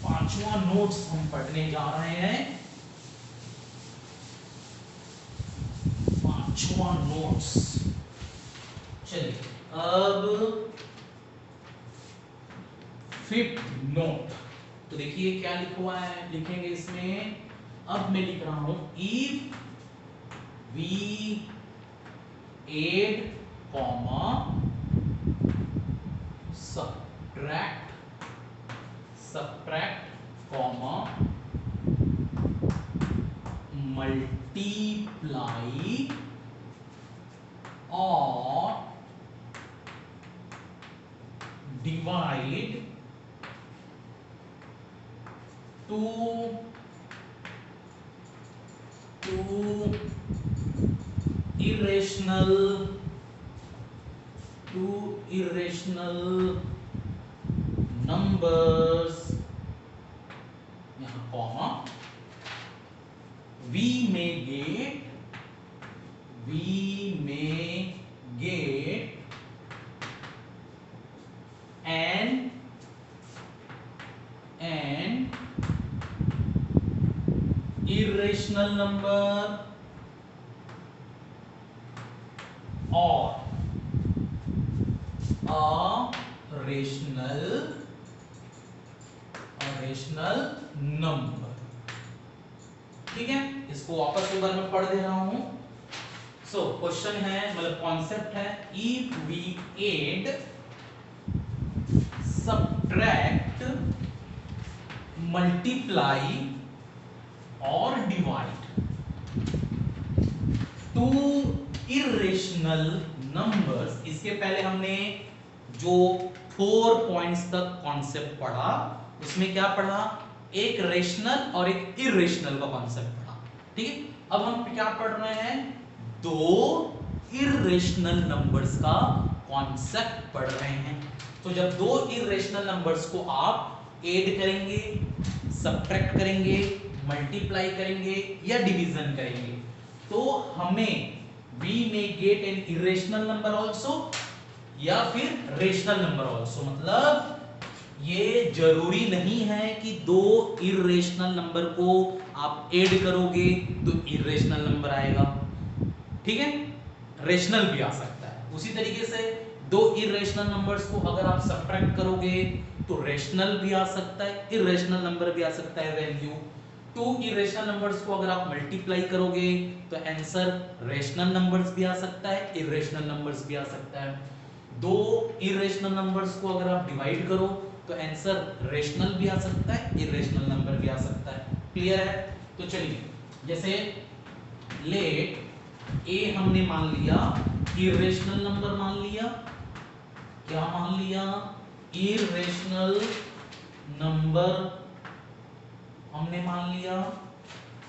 पांचवा नोट्स हम पढ़ने जा रहे हैं। पांचवा नोट्स, चलिए अब फिफ्थ नोट। तो देखिए क्या लिखा हुआ है, लिखेंगे इसमें। अब मैं लिख रहा हूं if we add comma subtract comma multiply or divide two irrational numbers, यहां comma, we may get an irrational number or a rational number। ठीक है, इसको वापस एक बार मैं पढ़ दे रहा हूं। सो क्वेश्चन है, मतलब कॉन्सेप्ट है, if we add subtract multiply और divide two irrational numbers। इसके पहले हमने जो 4 पॉइंट्स तक कॉन्सेप्ट पढ़ा उसमें क्या पढ़ा, एक रेशनल और एक इरेशनल का कॉन्सेप्ट पढ़ा। ठीक है, अब हम क्या पढ़ रहे हैं, दो इरेशनल नंबर्स का कॉन्सेप्ट पढ़ रहे हैं। तो जब दो इरेशनल नंबर्स को आप ऐड करेंगे, सब्ट्रैक्ट करेंगे, मल्टीप्लाई करेंगे या डिवीजन करेंगे तो हमें we may get an irrational number also या फिर रेशनल नंबर also। मतलब ये जरूरी नहीं है कि दो इरेशनल नंबर को आप ऐड करोगे तो इरेशनल नंबर आएगा। ठीक है, रेशनल भी आ सकता है। उसी तरीके से दो इरेशनल नंबर्स को अगर आप सब्ट्रैक्ट करोगे तो रेशनल भी आ सकता है, इरेशनल नंबर भी आ सकता है वैल्यू। टू इरेशनल नंबर्स को अगर आप मल्टीप्लाई करोगे तो आंसर रेशनल नंबर्स भी आ सकता है, इरेशनल नंबर्स भी आ सकता है। दो इरेशनल नंबर्स को अगर आप डिवाइड करो तो आंसर रेशनल भी आ सकता है, इरेशनल नंबर भी आ सकता है। क्लियर है? तो चलिए, जैसे लेट ए हमने मान लिया इरेशनल नंबर, मान लिया, क्या मान लिया, इरेशनल नंबर हमने मान लिया,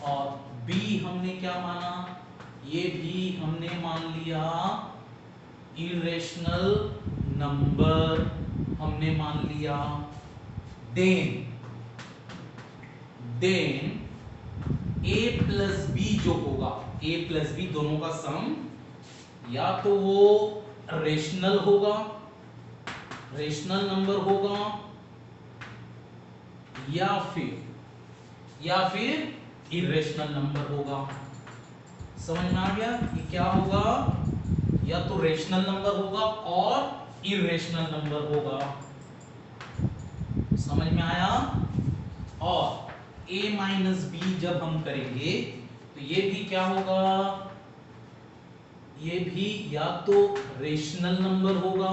और बी हमने क्या माना, ये भी हमने मान लिया इरेशनल नंबर हमने मान लिया। देन ए प्लस बी जो होगा, ए प्लस बी दोनों का सम या तो वो रेशनल होगा, रेशनल नंबर होगा, या फिर इरेशनल नंबर होगा। समझ में आ गया कि क्या होगा, या तो रेशनल नंबर होगा और इरेशनल नंबर होगा। समझ में आया? और a माइनस बी जब हम करेंगे तो ये भी क्या होगा, ये भी या तो रेशनल नंबर होगा,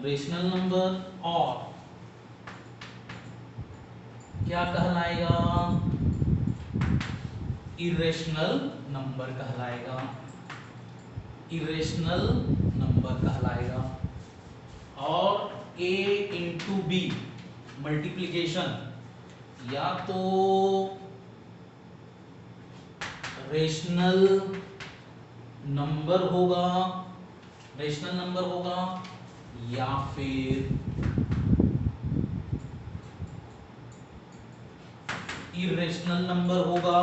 रेशनल नंबर, और क्या कहलाएगा, इरेशनल नंबर कहलाएगा, इरेशनल नंबर कहलाएगा। और a इंटू बी मल्टीप्लीकेशन या तो रेशनल नंबर होगा, रेशनल नंबर होगा, या फिर इरेशनल नंबर होगा।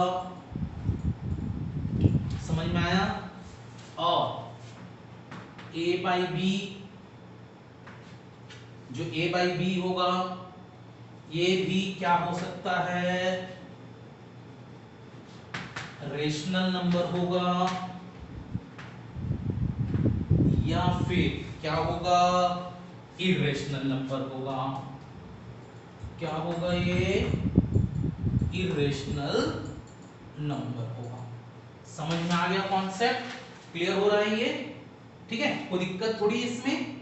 समझ में आया? और a बाई बी, जो a बाई बी होगा ये भी क्या हो सकता है, रेशनल नंबर होगा, या फिर क्या होगा, इरेशनल नंबर होगा। क्या होगा, ये इरेशनल नंबर होगा। समझ में आ गया कॉन्सेप्ट? क्लियर हो रहा है ये? ठीक है, कोई दिक्कत थोड़ी इसमें,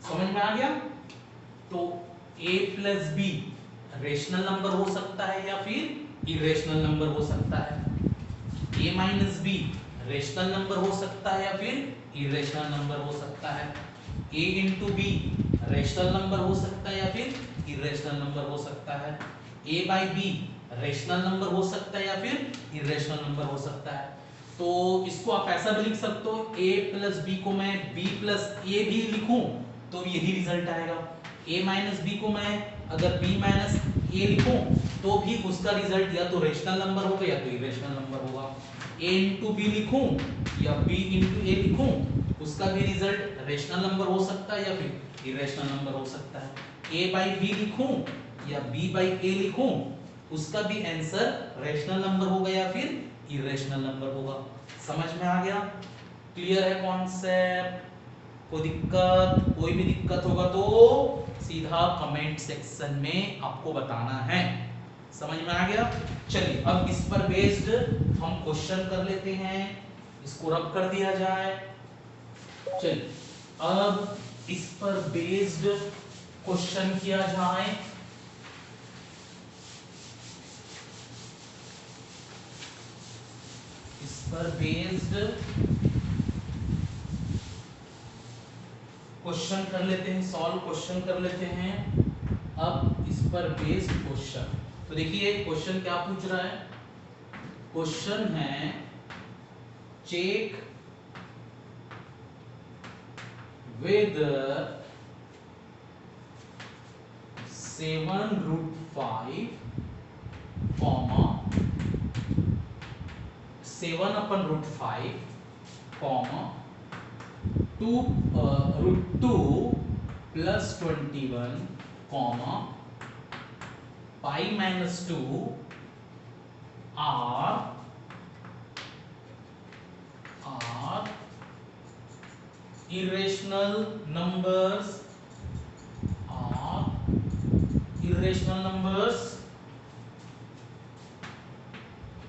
समझ में आ गया? तो a plus B rational number हो सकता है या फिर इरेशनल नंबर हो सकता है, a minus B rational number हो सकता है या फिर इरेशनल नंबर हो सकता है, a into B rational number हो सकता है या फिर इरेशनल नंबर हो सकता है, a by B rational number हो सकता है या फिर इरेशनल नंबर हो सकता है। तो इसको आप ऐसा भी लिख सकते हो, a प्लस बी को मैं b प्लस ए भी लिखूं तो यही रिजल्ट आएगा, a माइनस बी को मैं अगर b माइनस ए लिखूं तो भी उसका रिजल्ट या तो रेशनल नंबर होगा या तो इरेशनल नंबर होगा, a इंटू बी लिखूं या b इंटू ए लिखूं उसका भी रिजल्ट रेशनल नंबर हो सकता है या फिर इरेशनल नंबर हो सकता है, a बाई बी लिखूं या b बाई ए लिखूं उसका भी आंसर रेशनल नंबर होगा या फिर इरेशनल नंबर होगा। समझ में आ गया? क्लियर है कॉन्सेप्ट? कोई दिक्कत? कोई भी दिक्कत होगा तो सीधा कमेंट सेक्शन में आपको बताना है। समझ में आ गया? चलिए अब इस पर बेस्ड हम क्वेश्चन कर लेते हैं, इसको रब कर दिया जाए। चलिए अब इस पर बेस्ड क्वेश्चन किया जाए। इस पर बेस्ड क्वेश्चन कर लेते हैं, सॉल्व क्वेश्चन कर लेते हैं। अब इस पर बेस्ड क्वेश्चन, तो देखिए क्वेश्चन क्या पूछ रहा है, क्वेश्चन है check whether 7√5 comma 7/5 comma 2√2 plus 21 comma pi minus 2 are irrational numbers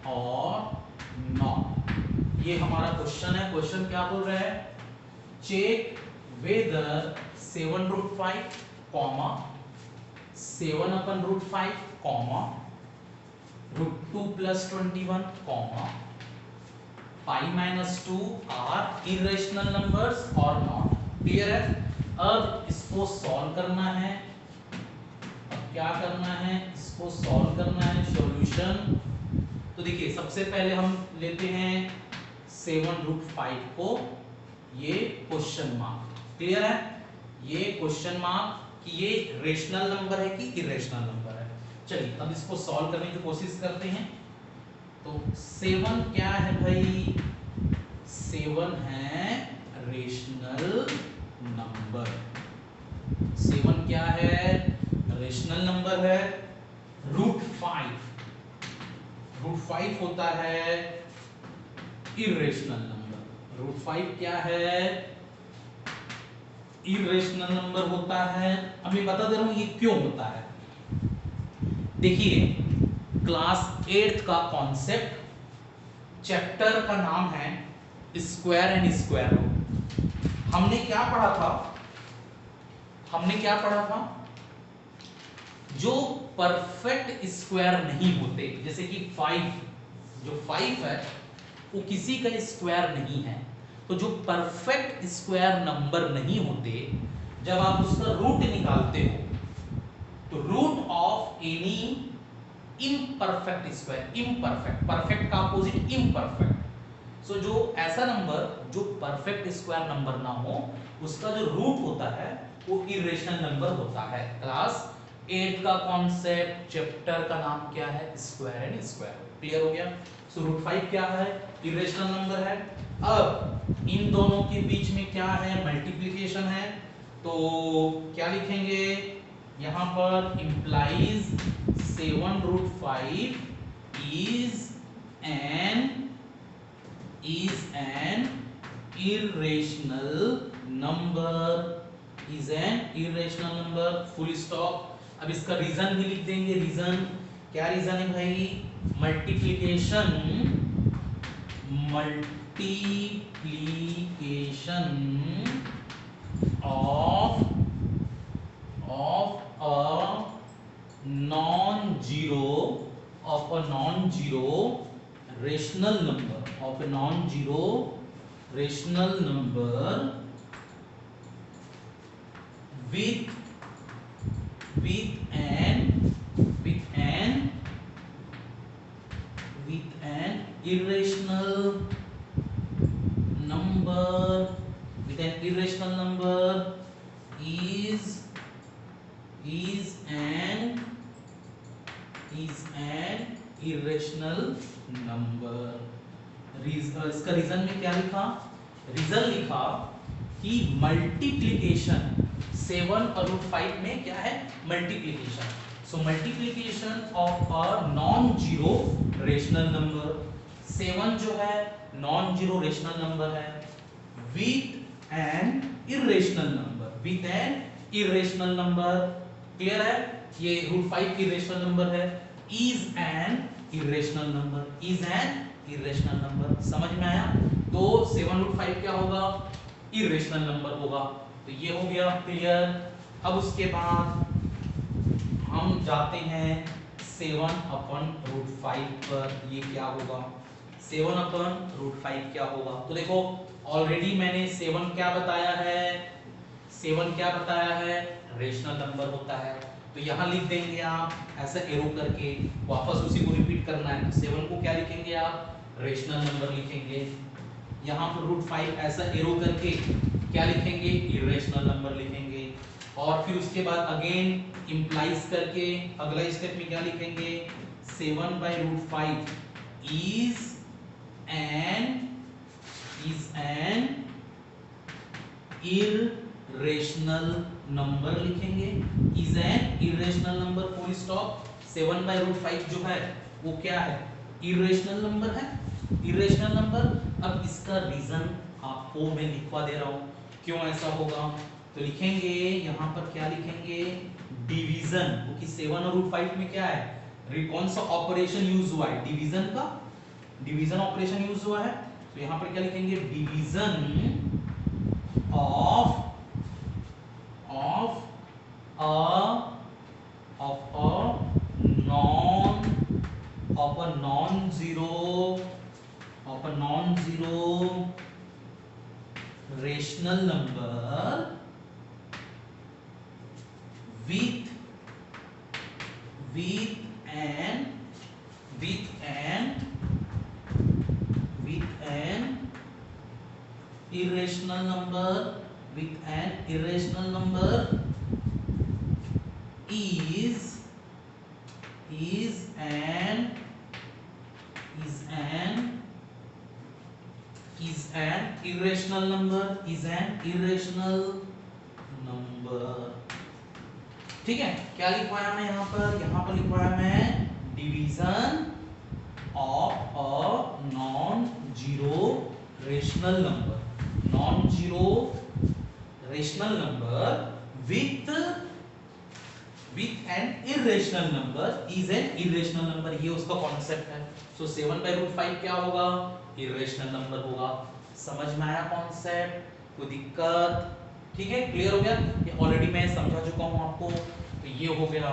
और नॉट। ये हमारा क्वेश्चन है। क्वेश्चन क्या बोल रहा है, check whether 7√5 comma 7/5 comma √2 plus 21 comma pi minus 2 are irrational numbers और नॉट। क्लियर है? अब इसको सॉल्व करना है। अब क्या करना है, इसको सॉल्व करना है, सॉल्यूशन। तो देखिए सबसे पहले हम लेते हैं 7√5 को, ये क्वेश्चन मार्क। क्लियर है? ये क्वेश्चन मार्क कि ये रेशनल नंबर है कि इरेशनल नंबर है। चलिए अब इसको सॉल्व करने की कोशिश करते हैं। तो 7 क्या है भाई, 7 है रेशनल नंबर। 7 क्या है, रेशनल नंबर है। √5 होता है इरेशनल नंबर। √5 क्या है, इरेशनल नंबर होता है। अब मैं बता दे रहा हूं ये क्यों होता है। देखिए क्लास 8th का कॉन्सेप्ट, चैप्टर का नाम है स्क्वायर एंड स्क्वायर रूट। हमने क्या पढ़ा था, जो परफेक्ट स्क्वायर नहीं होते, जैसे कि 5 है वो किसी का स्क्वायर नहीं है। तो जो परफेक्ट स्क्वायर नंबर नहीं होते, जब आप उसका रूट निकालते हो तो root of any imperfect square, imperfect, perfect का अपोजिट इम्परफेक्ट। सो जो ऐसा नंबर जो परफेक्ट स्क्वायर नंबर ना हो, उसका जो रूट होता है वो इरेशनल नंबर होता है। क्लास 8 का कॉन्सेप्ट, चैप्टर का नाम क्या है, स्क्वायर एंड स्क्वायर। क्लियर हो गया? सो √5 क्या है, इरेशनल नंबर है। अब इन दोनों के बीच में क्या है, मल्टीप्लिकेशन है। तो क्या लिखेंगे यहां पर, implies 7√5 is an irrational number, full stop. अब इसका रीजन भी लिख देंगे। रीजन क्या, रीजन है भाई, multiplication multiplication of a non-zero rational number with an irrational number is an irrational number। इसका रीजन में क्या लिखा, रीजन लिखा कि मल्टीप्लीकेशन 7 और √5 में क्या है, multiplication. So multiplication of a non zero rational number, 7 जो है नॉन जीरो रेशनल नंबर है, with an irrational number, clear है, ये √5 इरेशनल नंबर है, इज एन इरेशनल नंबर, समझ में आया। तो 7 √5 क्या होगा, इरेशनल नंबर होगा। तो ये हो गया क्लियर। अब उसके बाद हम जाते हैं 7/√5 पर। ये क्या होगा, 7/√5 क्या होगा। तो देखो ऑलरेडी मैंने 7 क्या बताया है, रेशनल नंबर होता है। तो यहाँ लिख देंगे आप ऐसा एरो करके, वापस उसी को रिपीट करना है। तो 7 को क्या लिखेंगे आप, रेशनल नंबर लिखेंगे। यहाँ पर √5 ऐसा एरो करके क्या लिखेंगे, इरेशनल नंबर लिखेंगे। और फिर उसके बाद अगेन इंप्लाइज करके अगला स्टेप में क्या लिखेंगे, 7/√5 is an irrational number लिखेंगे, is an irrational number, full stop. 7/√5 जो है वो क्या है, irrational नंबर है, irrational नंबर। अब इसका रीजन आपको मैं लिखवा दे रहा हूं क्यों ऐसा होगा। तो लिखेंगे यहाँ पर क्या लिखेंगे, डिवीजन, क्योंकि 7 और √5 में क्या है, कौन सा ऑपरेशन यूज हुआ है, डिवीजन ऑपरेशन यूज हुआ है। तो यहाँ पर क्या लिखेंगे, division of a non-zero rational number with an irrational number is an irrational number, ठीक है। क्या लिखवाया मैं यहाँ पर लिखवाया मैं division of a non zero rational number with an irrational number is an irrational number, ये उसका कॉन्सेप्ट है। सो 7/√5 क्या होगा, इरेशनल नंबर होगा। समझ में आया कॉन्सेप्ट, कोई दिक्कत, ठीक है, क्लियर हो गया। ये ऑलरेडी मैं समझा चुका हूं आपको। तो ये हो गया।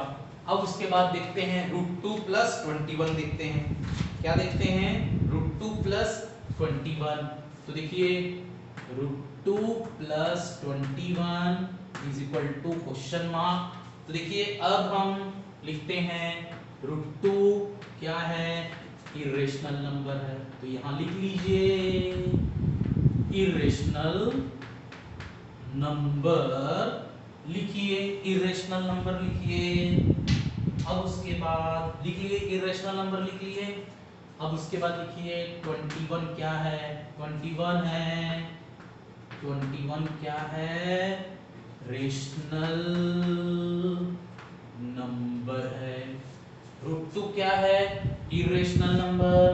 अब उसके बाद देखते हैं √2 + 21 देखते हैं। क्या देखते हैं, √2 + 21। तो देखिए √2 + 21 = क्वेश्चन मार्क। तो देखिए अब हम लिखते हैं √2 क्या है, इरेशनल नंबर है। तो यहां लिख लीजिए इरेशनल नंबर लिखिए, इरेशनल नंबर लिखिए। अब उसके बाद लिखिए इरेशनल नंबर लिख लिए। अब उसके बाद लिखिए 21 क्या है, 21 क्या है, रेशनल नंबर है। √2 क्या है, इरेशनल नंबर,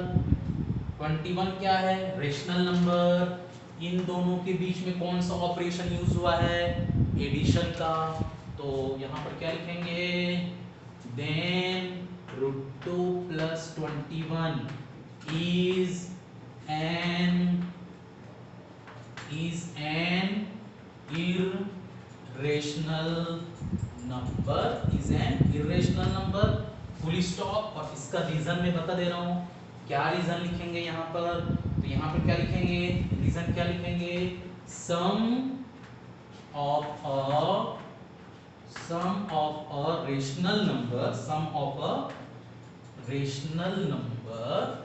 21 क्या है, रेशनल नंबर। इन दोनों के बीच में कौन सा ऑपरेशन यूज हुआ है, एडिशन का। तो यहाँ पर क्या लिखेंगे, then √2 + 21 is an irrational number, full stop. और इसका रीजन मैं बता दे रहा हूं। क्या रीजन लिखेंगे यहाँ पर? तो यहाँ पर क्या लिखेंगे? रीजन क्या लिखेंगे? Sum of a rational number, sum of a rational number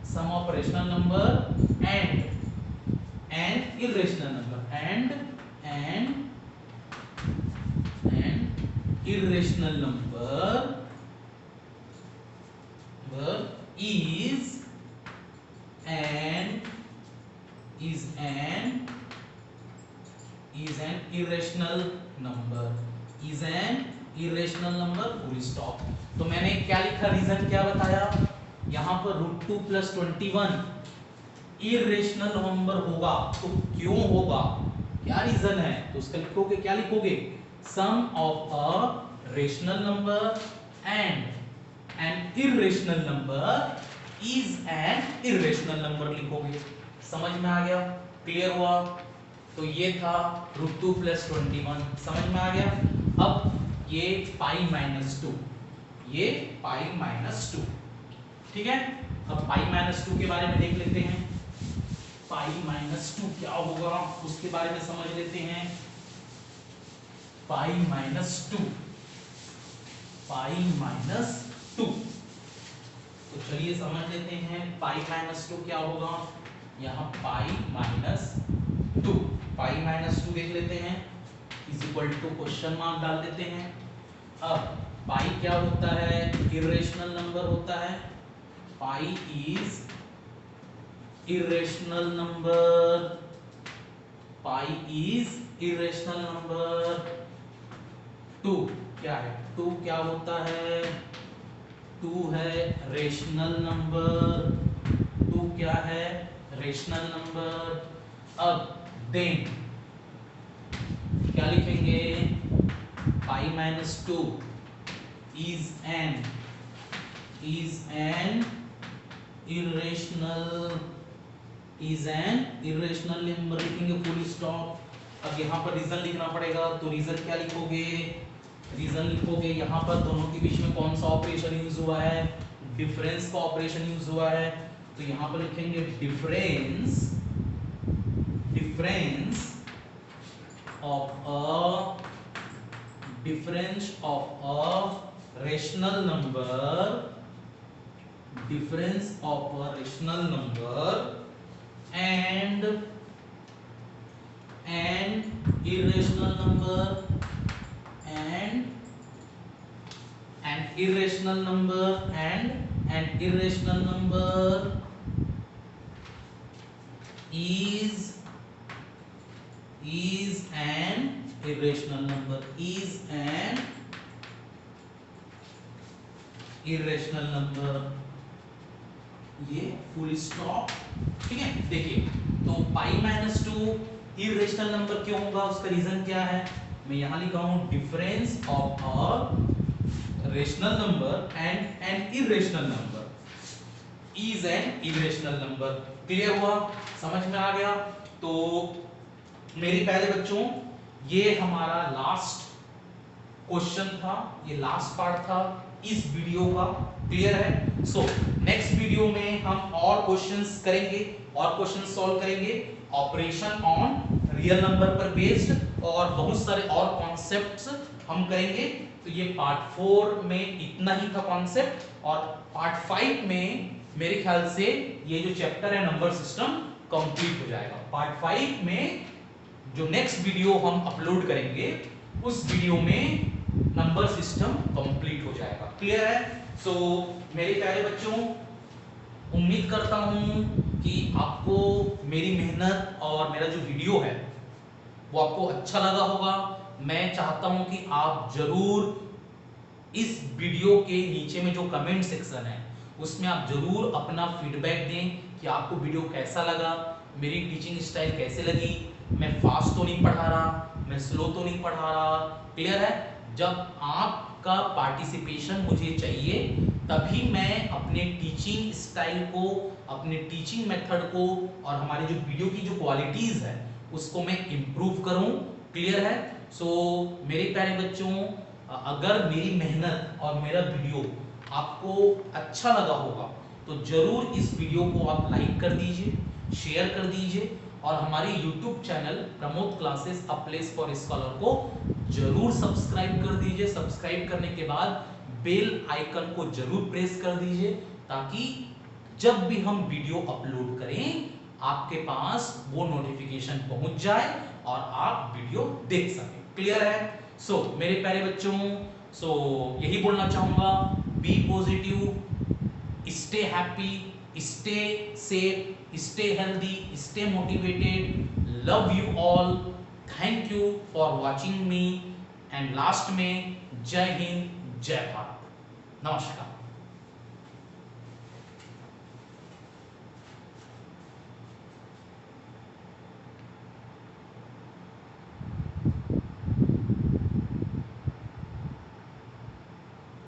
sum of rational number and an irrational number and irrational number is an irrational number full stop। तो मैंने क्या लिखा? रीजन क्या बताया? यहां पर √2 + 21 इरेशनल नंबर होगा। तो क्यों होगा? क्या रीजन है? तो उसका लिखोगे, क्या लिखोगे? Sum of a rational number and an irrational number is an irrational number लिखोगे। समझ में आ गया? क्लियर हुआ? तो ये था √2 + 21। समझ में आ गया? अब ये π-2, ये π-2, ठीक है। अब π-2 के बारे में देख लेते हैं। π-2 क्या होगा उसके बारे में समझ लेते हैं। π-2 तो चलिए समझ लेते हैं π-2 क्या होगा। यहाँ π-2 देख लेते हैं, = क्वेश्चन मार्क डाल देते हैं। अब पाई क्या होता है? इरेशनल नंबर होता है। Pi is irrational number. 2 क्या है? 2 क्या होता है? 2 है रेशनल नंबर। 2 क्या है? Rational number. अब देन क्या लिखेंगे? π-2 is an irrational नंबर लिखेंगे, फुल स्टॉप। अब यहाँ पर रीजन लिखना पड़ेगा। तो रीजन क्या लिखोगे? रीजन लिखोगे यहाँ पर दोनों के बीच में कौन सा ऑपरेशन यूज हुआ है? डिफरेंस का ऑपरेशन यूज हुआ है। तो यहाँ पर लिखेंगे difference of a rational number and an irrational number is an irrational number, ये फुल स्टॉप। ठीक है, देखिए तो π-2 इरेशनल नंबर क्यों होगा? उसका रीजन क्या है? मैं यहां लिखा हूं difference of a rational number and an irrational number is an irrational number. Clear हुआ? समझ में आ गया? तो मेरे प्यारे बच्चों, ये हमारा लास्ट क्वेश्चन था, ये लास्ट पार्ट था इस वीडियो का। क्लियर है? सो नेक्स्ट वीडियो में हम और क्वेश्चंस करेंगे और क्वेश्चन सॉल्व करेंगे ऑपरेशन ऑन रियल नंबर पर बेस्ड, और बहुत सारे और कॉन्सेप्ट्स हम करेंगे। तो ये पार्ट 4 में इतना ही था कॉन्सेप्ट, और पार्ट 5 में मेरे ख्याल से ये जो चैप्टर है नंबर सिस्टम कंप्लीट हो जाएगा। पार्ट 5 में जो नेक्स्ट वीडियो हम अपलोड करेंगे उस वीडियो में नंबर सिस्टम कंप्लीट हो जाएगा। क्लियर है? सो मेरे प्यारे बच्चों, उम्मीद करता हूं कि आपको मेरी मेहनत और मेरा जो वीडियो है वो आपको अच्छा लगा होगा। मैं चाहता हूं कि आप जरूर इस वीडियो के नीचे में जो कमेंट सेक्शन है उसमें आप जरूर अपना फीडबैक दें कि आपको वीडियो कैसा लगा, मेरी टीचिंग स्टाइल कैसे लगी, मैं फास्ट तो नहीं पढ़ा रहा, मैं स्लो तो नहीं पढ़ा रहा। क्लियर है? जब आपका पार्टिसिपेशन मुझे चाहिए तभी मैं अपने टीचिंग स्टाइल को, अपने टीचिंग मेथड को और हमारी जो वीडियो की जो क्वालिटीज है उसको मैं इम्प्रूव करूं। क्लियर है? सो मेरे प्यारे बच्चों, अगर मेरी मेहनत और मेरा वीडियो आपको अच्छा लगा होगा तो जरूर इस वीडियो को आप लाइक कर दीजिए, शेयर कर दीजिए और हमारे YouTube channel Pramod classes a place for scholar को जरूर सब्सक्राइब कर दीजिए। सब्सक्राइब करने के बाद बेल आइकन को जरूर प्रेस कर दीजिए ताकि जब भी हम वीडियो अपलोड करें आपके पास वो नोटिफिकेशन पहुंच जाए और आप वीडियो देख सकें। क्लियर है? सो मेरे प्यारे बच्चों, यही बोलना चाहूंगा, be positive, stay happy, stay safe, stay healthy, stay motivated, love you all, thank you for watching me and last में जय हिंद जय भारत, नमस्कार।